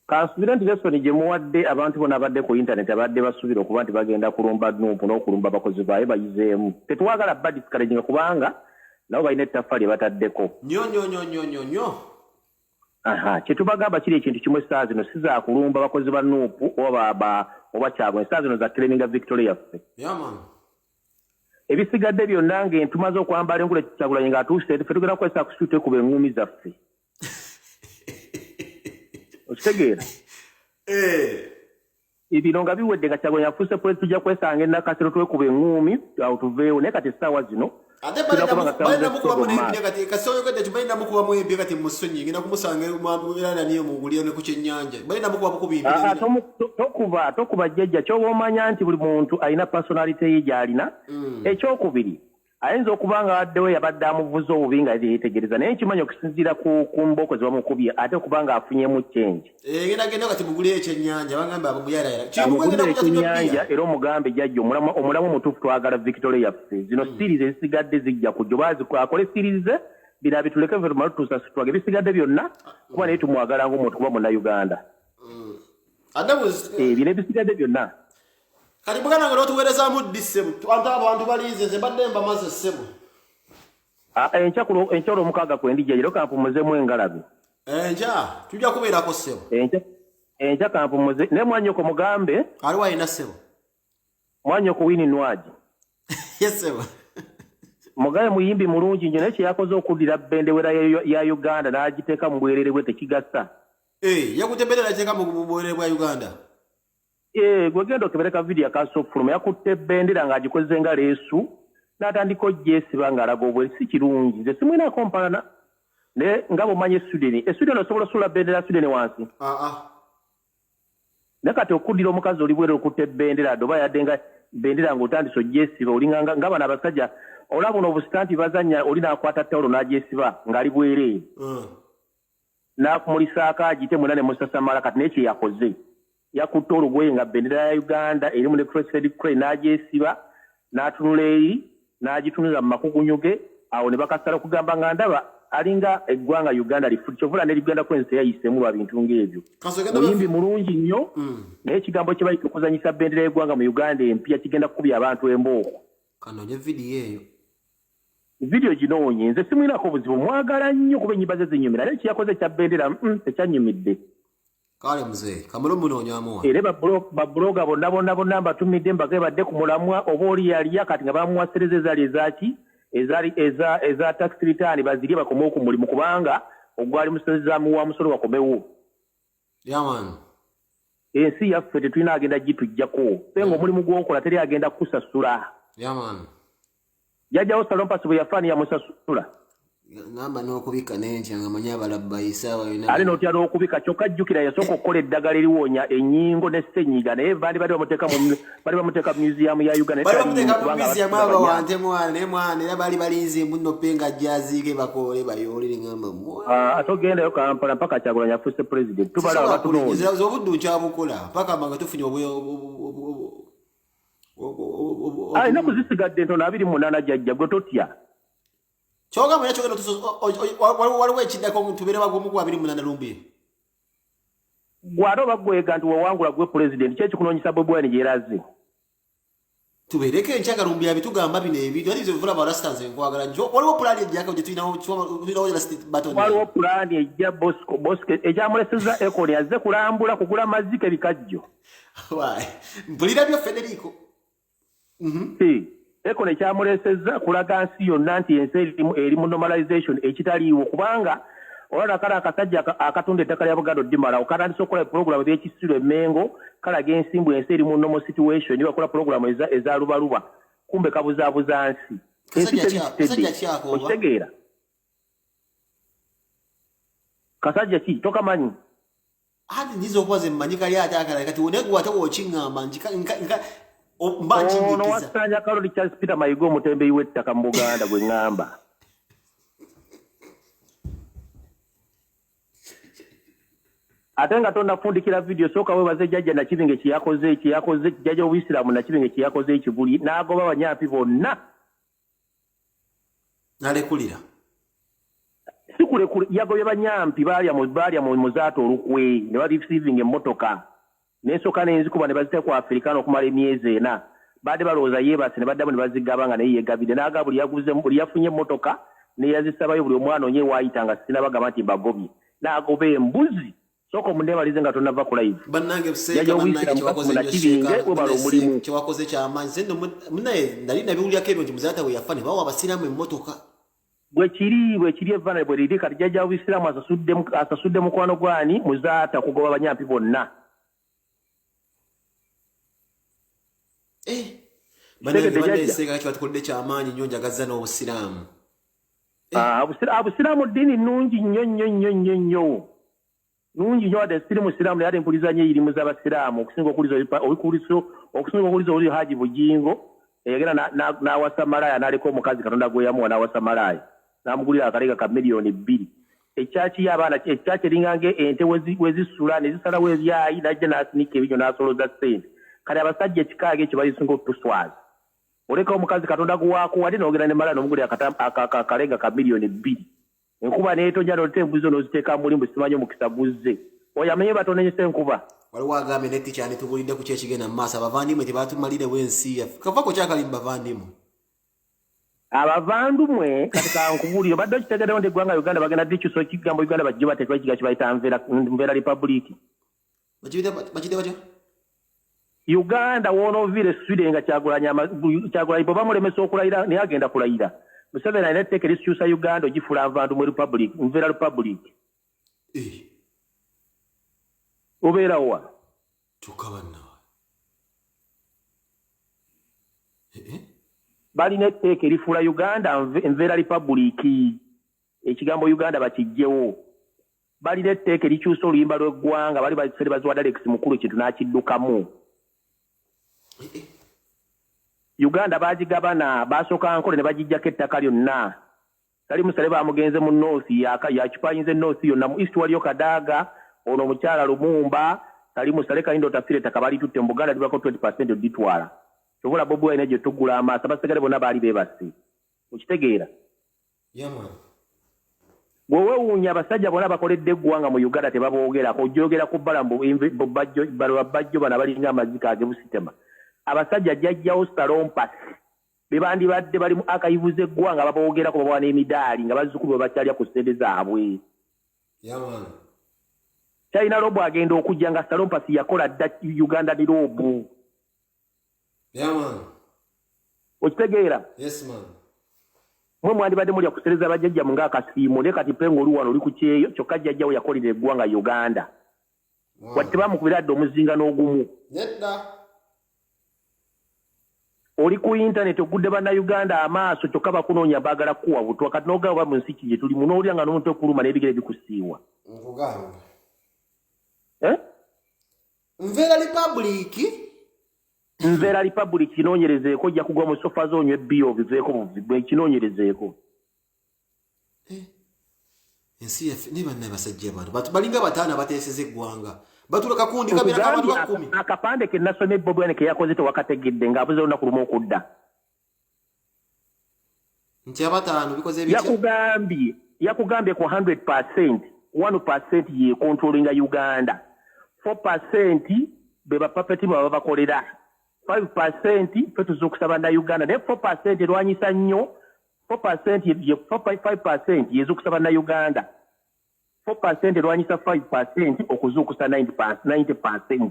kansubire nti lesoni gye muwadde abantu bona abadde ku internet abadde basuubira okuba nti bagenda kulumba nuupu n'okulumba abakozi baabwe bayizeemu tetuwagala bad discouraging kubanga nabo balina ettaffa lye bataddeko nnyo kye tubagamba kiri ekintu kimu essaawa zino si za kulumba abakozi ba nuupu oba kyabwe essaawa zino za training victoria yaffe ebisigadde byonna ng'entumaze okwambala enkula Kyagulanyi ng'atuuse ffe tugenda kukozesa kusuuta ekuba eŋŋumi zaffe okitegeera ebino nga biwedde nga Kyagulanyi afuuse pulezi tujja kwesanga ennakasero twekuba eŋŋumi awo tuveewo naye kati essaawa zino balina mukubamu ebyo kati musonyi ngenda kumusanga naniyo mugulire ne ku kyennyanja balina tokuba jjajja kyoba omanya nti buli muntu alina personality ye gy'alina ekyokubiri ayinza okuba nga addewo yabadde amuvuza obubi nga yetegereza naye nkimanyi okusinziira ku mbooko ze bamukubye ate okuba nga afunyemu change genda kati mugulire ekyennyanja bagamba amugulire ekyennyanja era omugambe jjajja omulamu omutuufu twagala victoria yaffe zino series ezisigadde zijja kujja akole series bina bituleke vero malutusa sitwage bisigadde byonna kuba naye tumwagala ng'omuntu kuba Munnayuganda. Bino bisigadde byonna. Kati bugana nga n'otuweereza muddi ssebo abantu baliize nze mbadde mbamaze ssebo. Enkya olw'omukaaga kwendijja jero kampumuzeemu engalabi. Enkya tujja kubeerako ssebo. Enkya kampumuze naye Mwannyoko mugambe. Aliwo alina ssebo. Mwannyoko Winnie Nwagi. Yes ssebo. Mugabe muyimbi mulungi nnyo naye kye yakoze okuddira bendewera ya Uganda n'agiteeka mu bwerere bwe tekigasa. Yakutte bendera agiteeka mu bwerere bwa Uganda. Gwegenda okebereka vidiyo akasofuluma yakutte bendera ng'agikoze nga leesu n'atandika ogyesiba ng'alaga obwe si kirungi nze simwinako mpalana naye nga bw'omanyi Sweden osobola osula bendera Sweden wansi. Naye kati okuddira omukazi oli bwerere okutte bendera oba yadde nga bendera ng'otandise ogyesiba olinga nga bano abasajja olaba buno obusitanti bazannya oli n'akwata tawulo n'agyesiba ng'ali bwereere. N'akumulisaako agite mwena ne musasamala kati naye kye yakoze. Yakutte olugoye nga bendera ya Uganda erimu ne crested crane n'agyesiba n'atunula eri n'agitunuza mu makugunyu ge awo ne bakasala okugamba nga ndaba alinga eggwanga Uganda kyovula ne Uganda kwensi yayiseemu lwa bintu ng'ebyo. Muyimbi mulungi nnyo naye ekigambo kye bayita okuzanyisa bendera y'eggwanga mu Uganda empya kigenda kukubya abantu embooko. Kanoonye vidiyo eyo. Vidiyo ginoonye nze simwinako obuzibu mwagala nnyo kuba ennyimba ze zinyumira naye kyeyakoze kya bendera tekyanyumidde. Kale mzee kamalo munoonyamu wa. Era babloga bonna mbatumidde mbagaye badde ku mulamwa oba oli yaliya kati nga bamuwasereza ezaali eza tax return bazirye bakome ku mulimu kubanga ogwali musezaamu wa musolo wakomewo. Yaman. Ensi yaffe tetulina agenda gitujjako penga omulimu gw'okola teri agenda kusasula. Yaman. Jajjawo Salompasi bwe yafaani yamusasula. Ngamba n'okubika n'enkya nga manyi abalabbayisa abayina. Ali n'otya n'okubika kyokka jjukira yasooka okukola eddagala eriwonya ennyingo ne ssenyiga naye bali bamuteeka mu museum ya Uganda. Bali bamuteeka mu museum aba wante mwana naye mwana era bali balinze muno penga jjaziige bakoole bayoolere ngamba mwana. Atogendayo Kampala mpaka Kyagulanyi afuuse president. Tubalaba batunoonye. Obuddu nkyabukola paka manga tufunye ennaku zisigadde ntono 28 jjajja gwe totya. Kyogamba kyogenda waliwo ekiddako tubeere bagumu ku 28 lumbi. Gwate oba gwega nti wawangula gwe president kyekikunoonyesa Bobi Wine gyeraze. Tubeereko enkyaga lumbi abitugamba bino ebintu ali bivula barastanze nkwagala njo waliwo plan ejjako gye tulinawo last button. Waliwo plan ejja Bosco ekyamuleseza Ekoni yazze kulambula kugula mazike bikajjo. Mpulira byo Federico. Ekoni ekyamuleseza kulaga nsi yonna nti ensi eri mu normalization ekitaliiwo kubanga olwala kale akasajja akatunda ettaka lya Buganda Odimala okatandisa okukola pulogulamu by'ekisiro emmengo kalaga ensimbu ensi eri mu normal situation bakola pulogulamu eza lubaluba kumbe kabuzaabuza nsi. Okitegeera kasajja ki tokamanyi ati ndizo okuba ze mmanyi kali ate akala kati onegwa ate wokiŋŋamba ono wasanja Kaloli Charles Peter Mayiga omutembeeyi w'ettaka mu Buganda gwe ŋŋamba. Ate nga tonnafundikira vidiyo sooka weebaze jjajja Nakibinge kyeyakoze jjajja Obuyisiraamu Nakibinge kyeyakoze ekibuli n'agoba abanyampi bonna. Nalekulira. Si kulekule yagobye banyampi baalya mu muzaata olukwe ne ba receiving emmotoka. N'esooka n'enzikuba ne baziteeka ku Afrikaano okumala emyezi 4. Badde balowooza yeebase ne baddamu ne bazigaba nga naye yeegabidde n'agaba buli yafunye emmotoka ne yazisabayo buli omwana onye waayita nga sinabagamba nti mbagobye. N'agoba embuzi. Soko munebalize nga tonava ku live. Bannange buseeka bannange kyewakoze ky'amaanyi sendo munaye nali nabiwulyako ebyo nti muzaata we yafa ne bawa abasiraamu emmotoka. Bwe kiri evana bwe liri kati jjajja Obuyisiraamu asasudde mukwano gwani muzaata kugoba abanyampi bonna. Bannange seeka kyebatukodde ky'amaanyi nnyo njagazza n'Obusiraamu. Abusiraamu ddiini nnungi nnyo. Nungi nnyo wadde siri musiraamu naye ate mpuliriza nnyo eyirimu z'abasiraamu okusinga okuliza oli Haji Bujingo eyagenda n'awasa malaya n'aleka omukazi Katonda gwe yamuwa n'awasa malaya n'amugulira akalega ka $2,000,000. Ekyaki y'abaana ekyaki eringanga ente wezisula ne zisalawo ebyayi n'ajja n'asinika ebinyo n'asoloza ssente kale abasajja ekikaaga ekyo bayisinga okutuswaza oleka omukazi Katonda gwe waakuwadde n'ogenda ne malaya n'omugulira akalega ka $2,000,000. enkuba neetonnya n'otta embuzi n'oziteeka mulimbu simanyi omukisa guzze oyo amenye batonenyesa enkuba waliwo agambye ne tikyani tubulidde ku kyekigenda mu maaso abavandimwe tebatumalirewo ensi yaffe kavako kyakali mu bavandimwe abavandumwe kati kankubulire badde okitegeerawo nti eggwanga Uganda bagenda dikyusa ekigambo Uganda bajje bateekwa ekiga kibayita nveera republic bakite batya Uganda woonoviire Sweden nga Kyagulanyi bwe bamulemesa okulayira naye agenda kulayira Museveni alina etteeka erisikyusa Uganda ogifuula avandumwe republic nveera republic obeerawo wa tukabannawa balina etteeka erifuula Uganda nveera republic ekigambo Uganda bakijjewo balina etteeka erikyusa oluyimba lw'eggwanga bali basere baziwa Alex mukulu kintu n'akiddukamu Uganda bagigabana basooka nkole ne bagijjako ettaka lyonna tali musale bamugenze mu north yakipayinze north yonna mu east waliyo Kadaaga ono omukyala Lumumba tali musale kayindo tafire ettaka balitutte mu Buganda libako 20% oditwala tobola Bobi Wine gye tuggula amaaso abasigale bonna baali beebase okitegeera bwewewuunya abasajja bonna bakoledde eggwanga mu Uganda tebaboogerako ojjogera ku bajjo bana balinga amazika ag'ebusitema abasajja jjajjawo Salompas be bandibadde bali mu akayivuza eggwanga baboogerako babawa n'emidaali nga bazzukulu bwe bakyalya ku ssente zaabwe China Robo agenda okujja nga Salompas yakola dda Uganda ni Robo okitegeera mwe mwandibadde mulya kusereza bajjajja mu ng'akasiimo naye kati pengo oli wano oli ku kyeyo kyokka jjajjawo yakolera eggwanga Uganda wati bamukubira dde omuzinga n'ogumu oli ku internet ogudde bannayuganda amaaso kyokka bakunoonya baagala kuwa butwa kati n'ogamba mu nsi ki gye tulimu n'olya nga n'omuntu okuluma n'ebigere bikusiiwa nveera republic kinoonyerezeeko ojja kugwa mu sofa zoonywa ebbiyo obiveeko buvibwe kinoonyerezeeko ensi yaffe ne bannaye basajja abantu balinga bataano bateeseza eggwanga batula kakundi kabeerako abantu 10 akapande ke nasomye Bobi Wine ke yakoze tewakategedde ng'abuze olunaku lumu okudda nti abataano bikoze ebiki yakugambye ku 100% 1% yekontrolinga Uganda 4% be bapapeti baba bakolera 5% fe tuzukusa bannayuganda naye 4% erwanyisa nnyo 5% yezukusa bannayuganda 4% erwanyisa 5% okuzukusa 90%.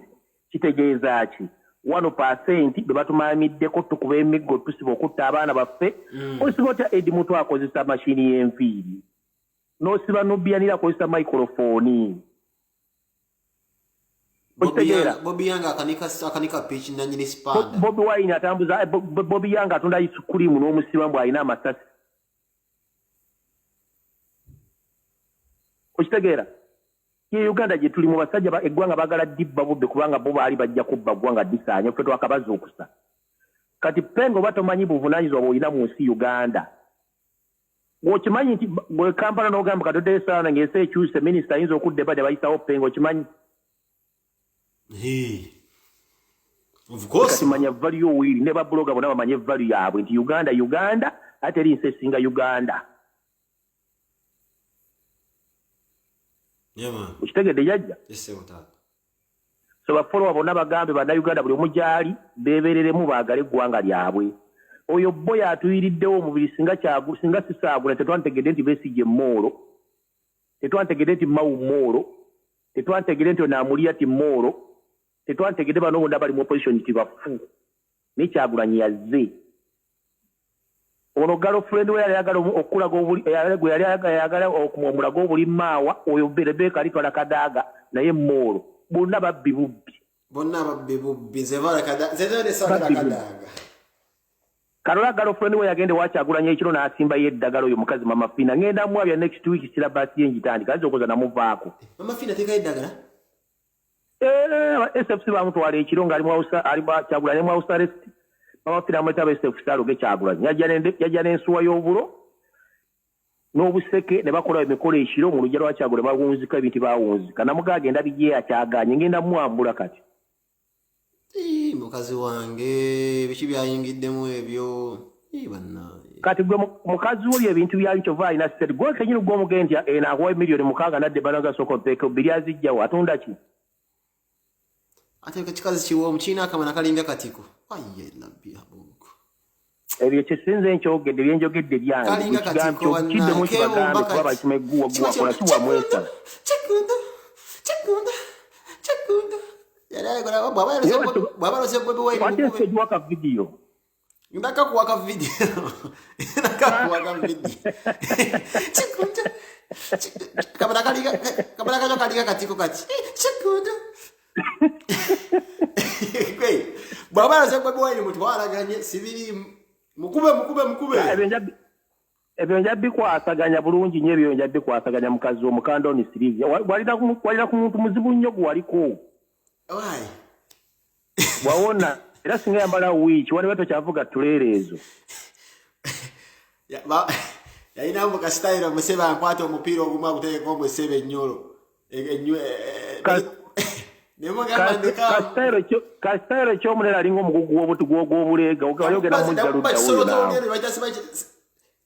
Kitegeeza ki 1% be batumamiddeko tukuba emiggo tusiba okutta abaana baffe osiba otya Edi Mutu akozesa mashini y'enviiri n'osiba Nubianira akozesa microphone Bobi Yange akanika pitch nanyini spanda Bobi Wine atambuza Bobi Yange atunda isukurimu n'omusiba mbw alina amasasi okitegeera ye Uganda gye tuli mu basajja eggwanga baagala dibba bubbe kubanga bo baali bajja kubba ggwanga disaanya ffe twakabaza okusa kati pengo batomanyi buvunaanyizibwa bw'olina mu nsi Uganda okimanyi nti bwe Kampala n'ogamba katodde esaana ng'ensi ekyuse minisita ayinza okudda eba ne bayisawo pengo okimanyi kati manya value owiri ne babuloga bonna bamanye value yaabwe nti Uganda ate eri nsi esinga Uganda okitegedde jajja so bafolowa bonna bagambe bannayuganda buli omu gyali beebereremu baagala eggwanga lyabwe oyo bo yatuyiriddewo omubiri singa sisaagula tetwantegedde nti Besigye Mooro tetwantegedde nti Mau Mooro tetwantegedde nti Onaamulia ti Mooro tetwantegedde bano bonna bali mu opposition nti bafu naye Kyagulanyi yazze ono girlfriend we yali ayagala okulaga omulaga obuli maawa oyo Rebecca alitwala Kadaaga naye Mooro bonna babbi bubbi Karola girlfriend we yagende wa Kyagulanyi ekiro n'asimba yeddagala oyo mukazi Mama Fina ngenda mwabya next week silabasi yenjitandika azze okoza namuvaako Mama Fina teka yeddagala SFC bamutwala ekiro nga ali Kyagulanyi mu house arrest Mama Fina amweta SFC aloge Kyagulanyi yajja n'ensuwa y'obulo n'obuseke ne bakola emikolo ekiro mu lujja lwa Kyagulanyi bawunzika ebintu bawunzika namuga agenda bijje akyaganye ngenda mwambula kati mukazi wange biki byayingiddemu ebyo kati gwe mukazi oli ebintu byali kyova alina sitedi gwe kenyini gw'omugenzi eno akuwa emiliyoni 6 nadde balaga soko mpeke bbiri azijjawo atunda ki ate kikazi kiwo omukiina akamana kalinga katiko aye nabbi abongo ebyo kisinze nkyogedde byenjogedde byange kalinga katiko kiddemu kibagambe kuba bakima egguwa guwakola kiwamwesa chekunda bwabalose Bobi Wine watesejwaka vidiyo ndakakuwaka video chekunda kabana kalinga katiko kati chekunda Kwei, bwabala se Bobi Wine mutwalaganye sibiri mukube ebyo njabbi kwasaganya bulungi nnyo ebyo njabbi kwasaganya mukazi omukandoni Sylvia walina ku muntu muzibu nnyo gwaliko wawona era singa yambala wiiki waliwo tokyavuga tuleereezo yalina mbuka style omusebe ankwata omupiira ogumu aguteeka omwesebe ennyolo kasitayiro ekyomunene alinga omugugu w'obuti gw'obuleega oyogera mujja luddawo nawe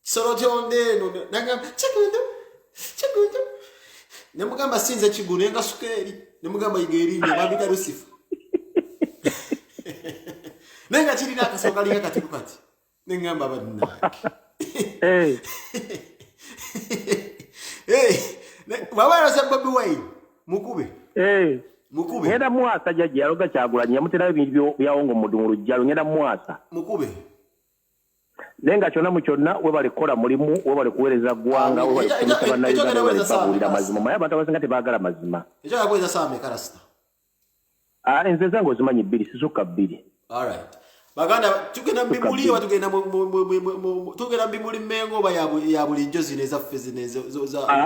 kisolo kyondeeno kigundo nemugamba sinze kiguno enga sukeeri nemugamba yiga erinnya babita Lusifa nenga kirina akasolo kalinga katiko kati nengamba bannange bwabala se Bobi Wine mukube ngenda mwasa jajja yaloga Kyagulanyi yamuterayo ebintu byawongo mu lujjalo ngenda mwasa mukube nenga kyonna mu kyonna webale kukola mulimu webale kuweereza ggwanga webale mazima maye abantu abasinga tebaagala mazima ekyo yakweza saame karasita enze zange ozimanyi 2 sisukka 2 alright baganda tugenda mbimuli wa tugenda mbimuli mengo ba ya bulijjo zine zaffe zine za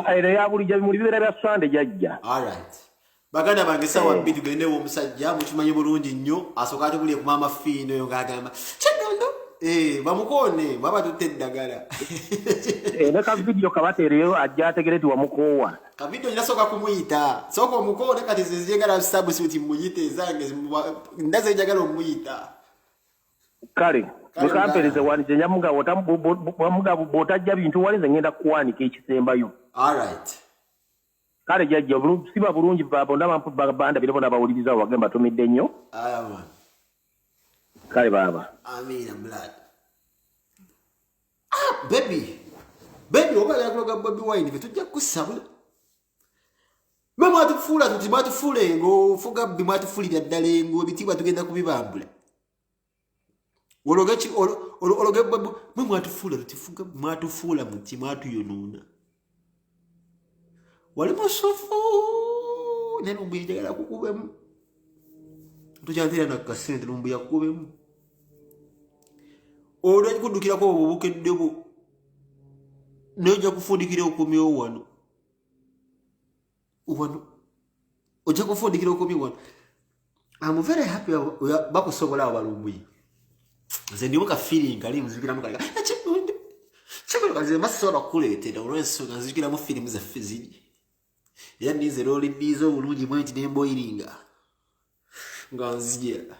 era ya bulijjo bimuli bibera bya Sunday jajja alright baganda bange sawa 2 tugende wo musajja mukimanyi bulungi nnyo asoka atubulye ku mama fiino yo ngagamba kyedondo bamukone baba tuteddagala neka video kabatereyo ajja ategereti wa mukowa ka video inasoka kumuyita soko omukone kati zizigala substitute muyite zange ndaze njagala omuyita kale mukampereze wanije nyamuga wamuga botajja bintu walinze ngenda kuwanika ekisembayo alright kale jajja siba bulungi baba ndabanda birabona bawuliriza wagamba tumidde nnyo aya man kale baba amina blood baby obala yakuloga Bobi Wine tujja kusabula mama atufula tutibatufuule ngo fuga bimwatufulira ddala ngo bitibwa tugenda kubibambula ologe babu mwatufula tutifuga mwatufula muti mwatuyonuna wali musofu neno mbijagala kukubemu tujantira na kasente lumbu yakubemu olwa kudukira ko obubukeddebo noja kufundikira okomyo wano oja kufundikira okomyo wano I'm very happy bakusobola abalumbuyi nze ndimuka feeling ali muzikira mukali chikundo kaze masoba kuletera olwensonga nzikira mu film za fizini ya nize roli bizo bulungi mwenti nembo iringa nganzija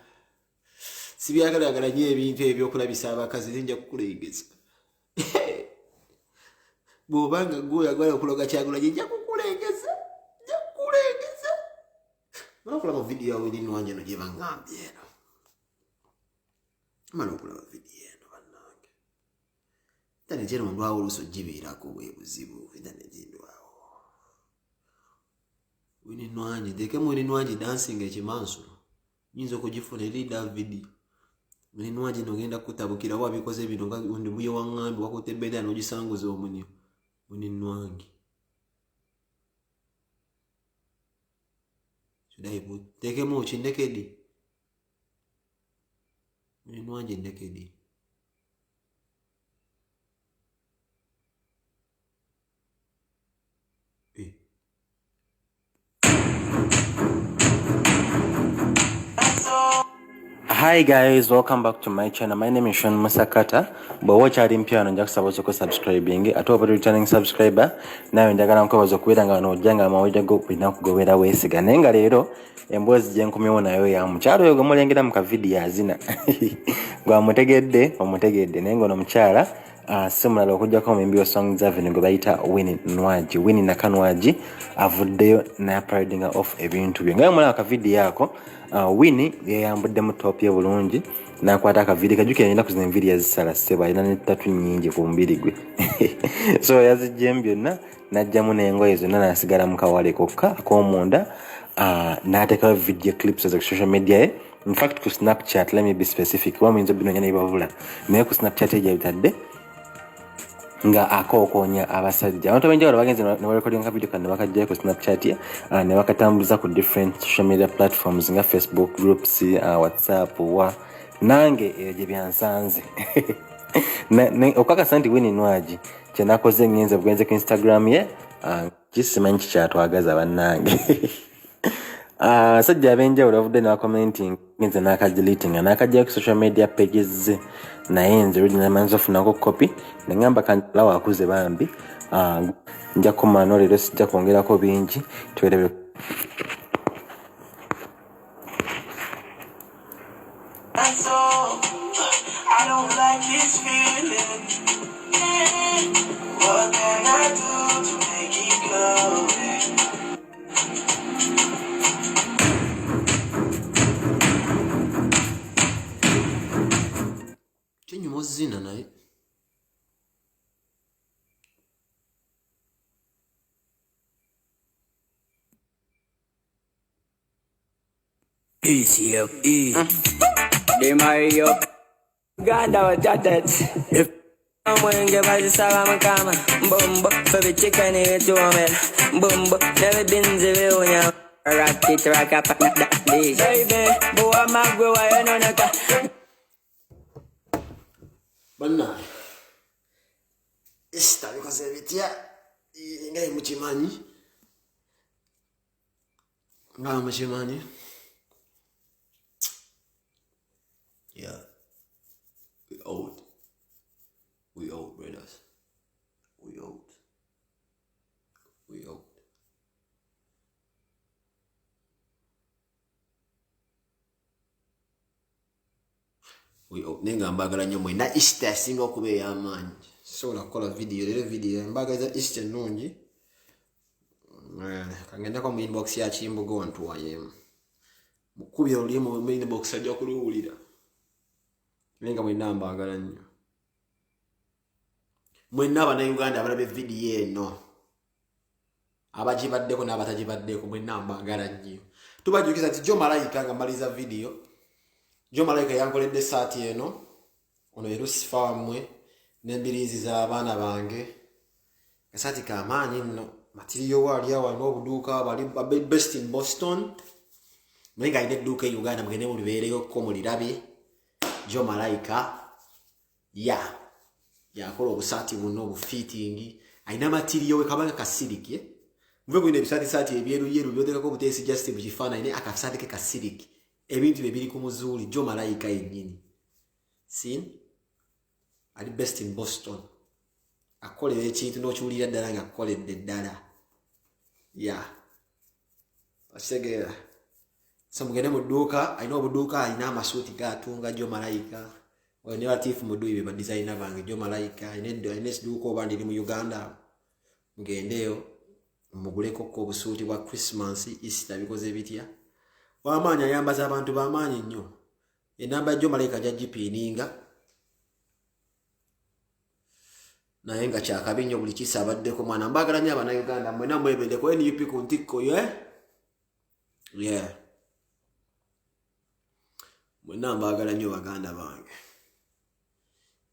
sibyagala nye ebintu ebyokulabisa abakazi ninja kukulengeza bobanga goya gwala okuloga Kyagulanyi nja kukulengeza Mwana mu video yawe nini wanje no jeba ngambye eno. Mwana okula video eno bannange. Tane jero mundu awo luso jibirako bwe buzibu tane jindo awo. Wini nwanje deke mwini nwanje dancing ekimanso. Nyinza okugifuna eri David. Mwini nwanje nogenda kutabukira wabikoze bino ndi muyo wangambi wakutebeda no gisanguza omunyo. Mwini nwange. Daibu teke mochi nekedi ni nwanje nekedi Hi guys, welcome back to my channel. My name is Sean Musakata. But watch out in piano just about to subscribing. At over returning subscriber. Now in the Garan covers of Quidanga no Janga Mawaja go with now go with away Siganenga Rero. And was Jankumona Mcharo Gomolangam Kavidia Zina. Guamutegede or Mutegede Nengo Mchara. Similar kuja kwa mbio songs avenue gobaita winning na kanwaji avudde na parading off ebintu bye ngayo mwana ka video yako winning yeyambudde mu top ye bulungi na kwata ka video kajuke yenda kuzina video yazisala seba ina ne tatu nyingi ku mbiri gwe so yazijembyo na jamu nengoye zonna nasigala mu kawale kokka akomunda nateka video clips za social media in fact ku Snapchat, let me be specific wa mwinzo bino nyane ibavula naye ku Snapchat eje bitadde nga akokonya abasajja abantu benjawulo bagenze ne recording video kandi bakajja ku Snapchat ne bakatambuza ku different social media platforms nga Facebook groups, WhatsApp nange eje byansanze ne okaka santi wini nwaji kyenakoze ngenze bwenze ku Instagram ye kisimanyi kyatwagaza bannange sajja benjawulo bavudde na commenting ngenze nakadeleting nakajja ku social media pages naye nze original manzo funako copy ngamba kanjala wakuze bambi nja kumano lero sijja kwongerako bingi tuwerebe I don't like this feeling. What can I do to make it go away? Chenyu mozina naye ECFE. They marry you. God, I was chatted. If I'm going to give us a kama, bumbo, for the chicken here to me. Bumbo, never been the way on rock it, rock up, baby, boy, I'm a grower, I know that. Banna esta bikoze bitya ngai muchimanyi ngama muchimanyi yeah we old brothers we old nenga mbagala nyo mwe na Easter singa okube yamanyi so na kola video mbagaza Easter nungi kangenda ko mu inbox ya Chimbugo ntwaye mukubye oli mu inbox ajja kuluwulira nenga mwe namba agala nyo mwe naba na Uganda abalabe video eno abajibaddeko n'abatajibaddeko mwe namba agala nyo tubajukiza ati Jo Malayika nga maliza video Jo Malayika yankoledde saati eno ono erusifa wamwe n'embiriizi z'abaana bange kasaati kamaanyi nno matiriyo wali awo alina obuduuka bali best in Boston mwenga alina edduuka e Uganda mugende mulibeereyo ko mulirabe Jo Malayika yakola obusaati buno obufitting alina matiriyo we kabanga kasiriki muve kwine ebisaati ebyeruyeru byotekako obuteesi just bukifaananyi ne akasaati ke kasiriki ebintu bibiri ku muzuuli Jo Malayika yennyini sin ali best in Boston akolera ekintu n'okiwulira ddala nga akoledde ddala asegeera so mugende mu dduuka alina obuduuka alina amasuuti gaatunga Jo Malayika oyo ne Latifu Muduyi be badizayina bange Jo Malayika alina esiduuka oba ndiri mu Uganda mugendeyo muguleko ko obusuuti bwa Christmas Easter bikoze bitya wamaanya ayambaza abantu bamaanyi nnyo enamba Jo Malayika jagipiininga naye nga kyakabi nnyo buli kisa abaddeko mwana mbagala nnyo abana Uganda mwena mwebendeko NUP ku ntikko mwena mbagala nnyo baganda bange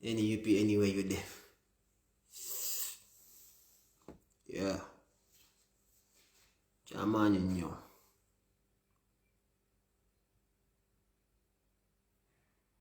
NUP anyway you there kyamaanyi nnyo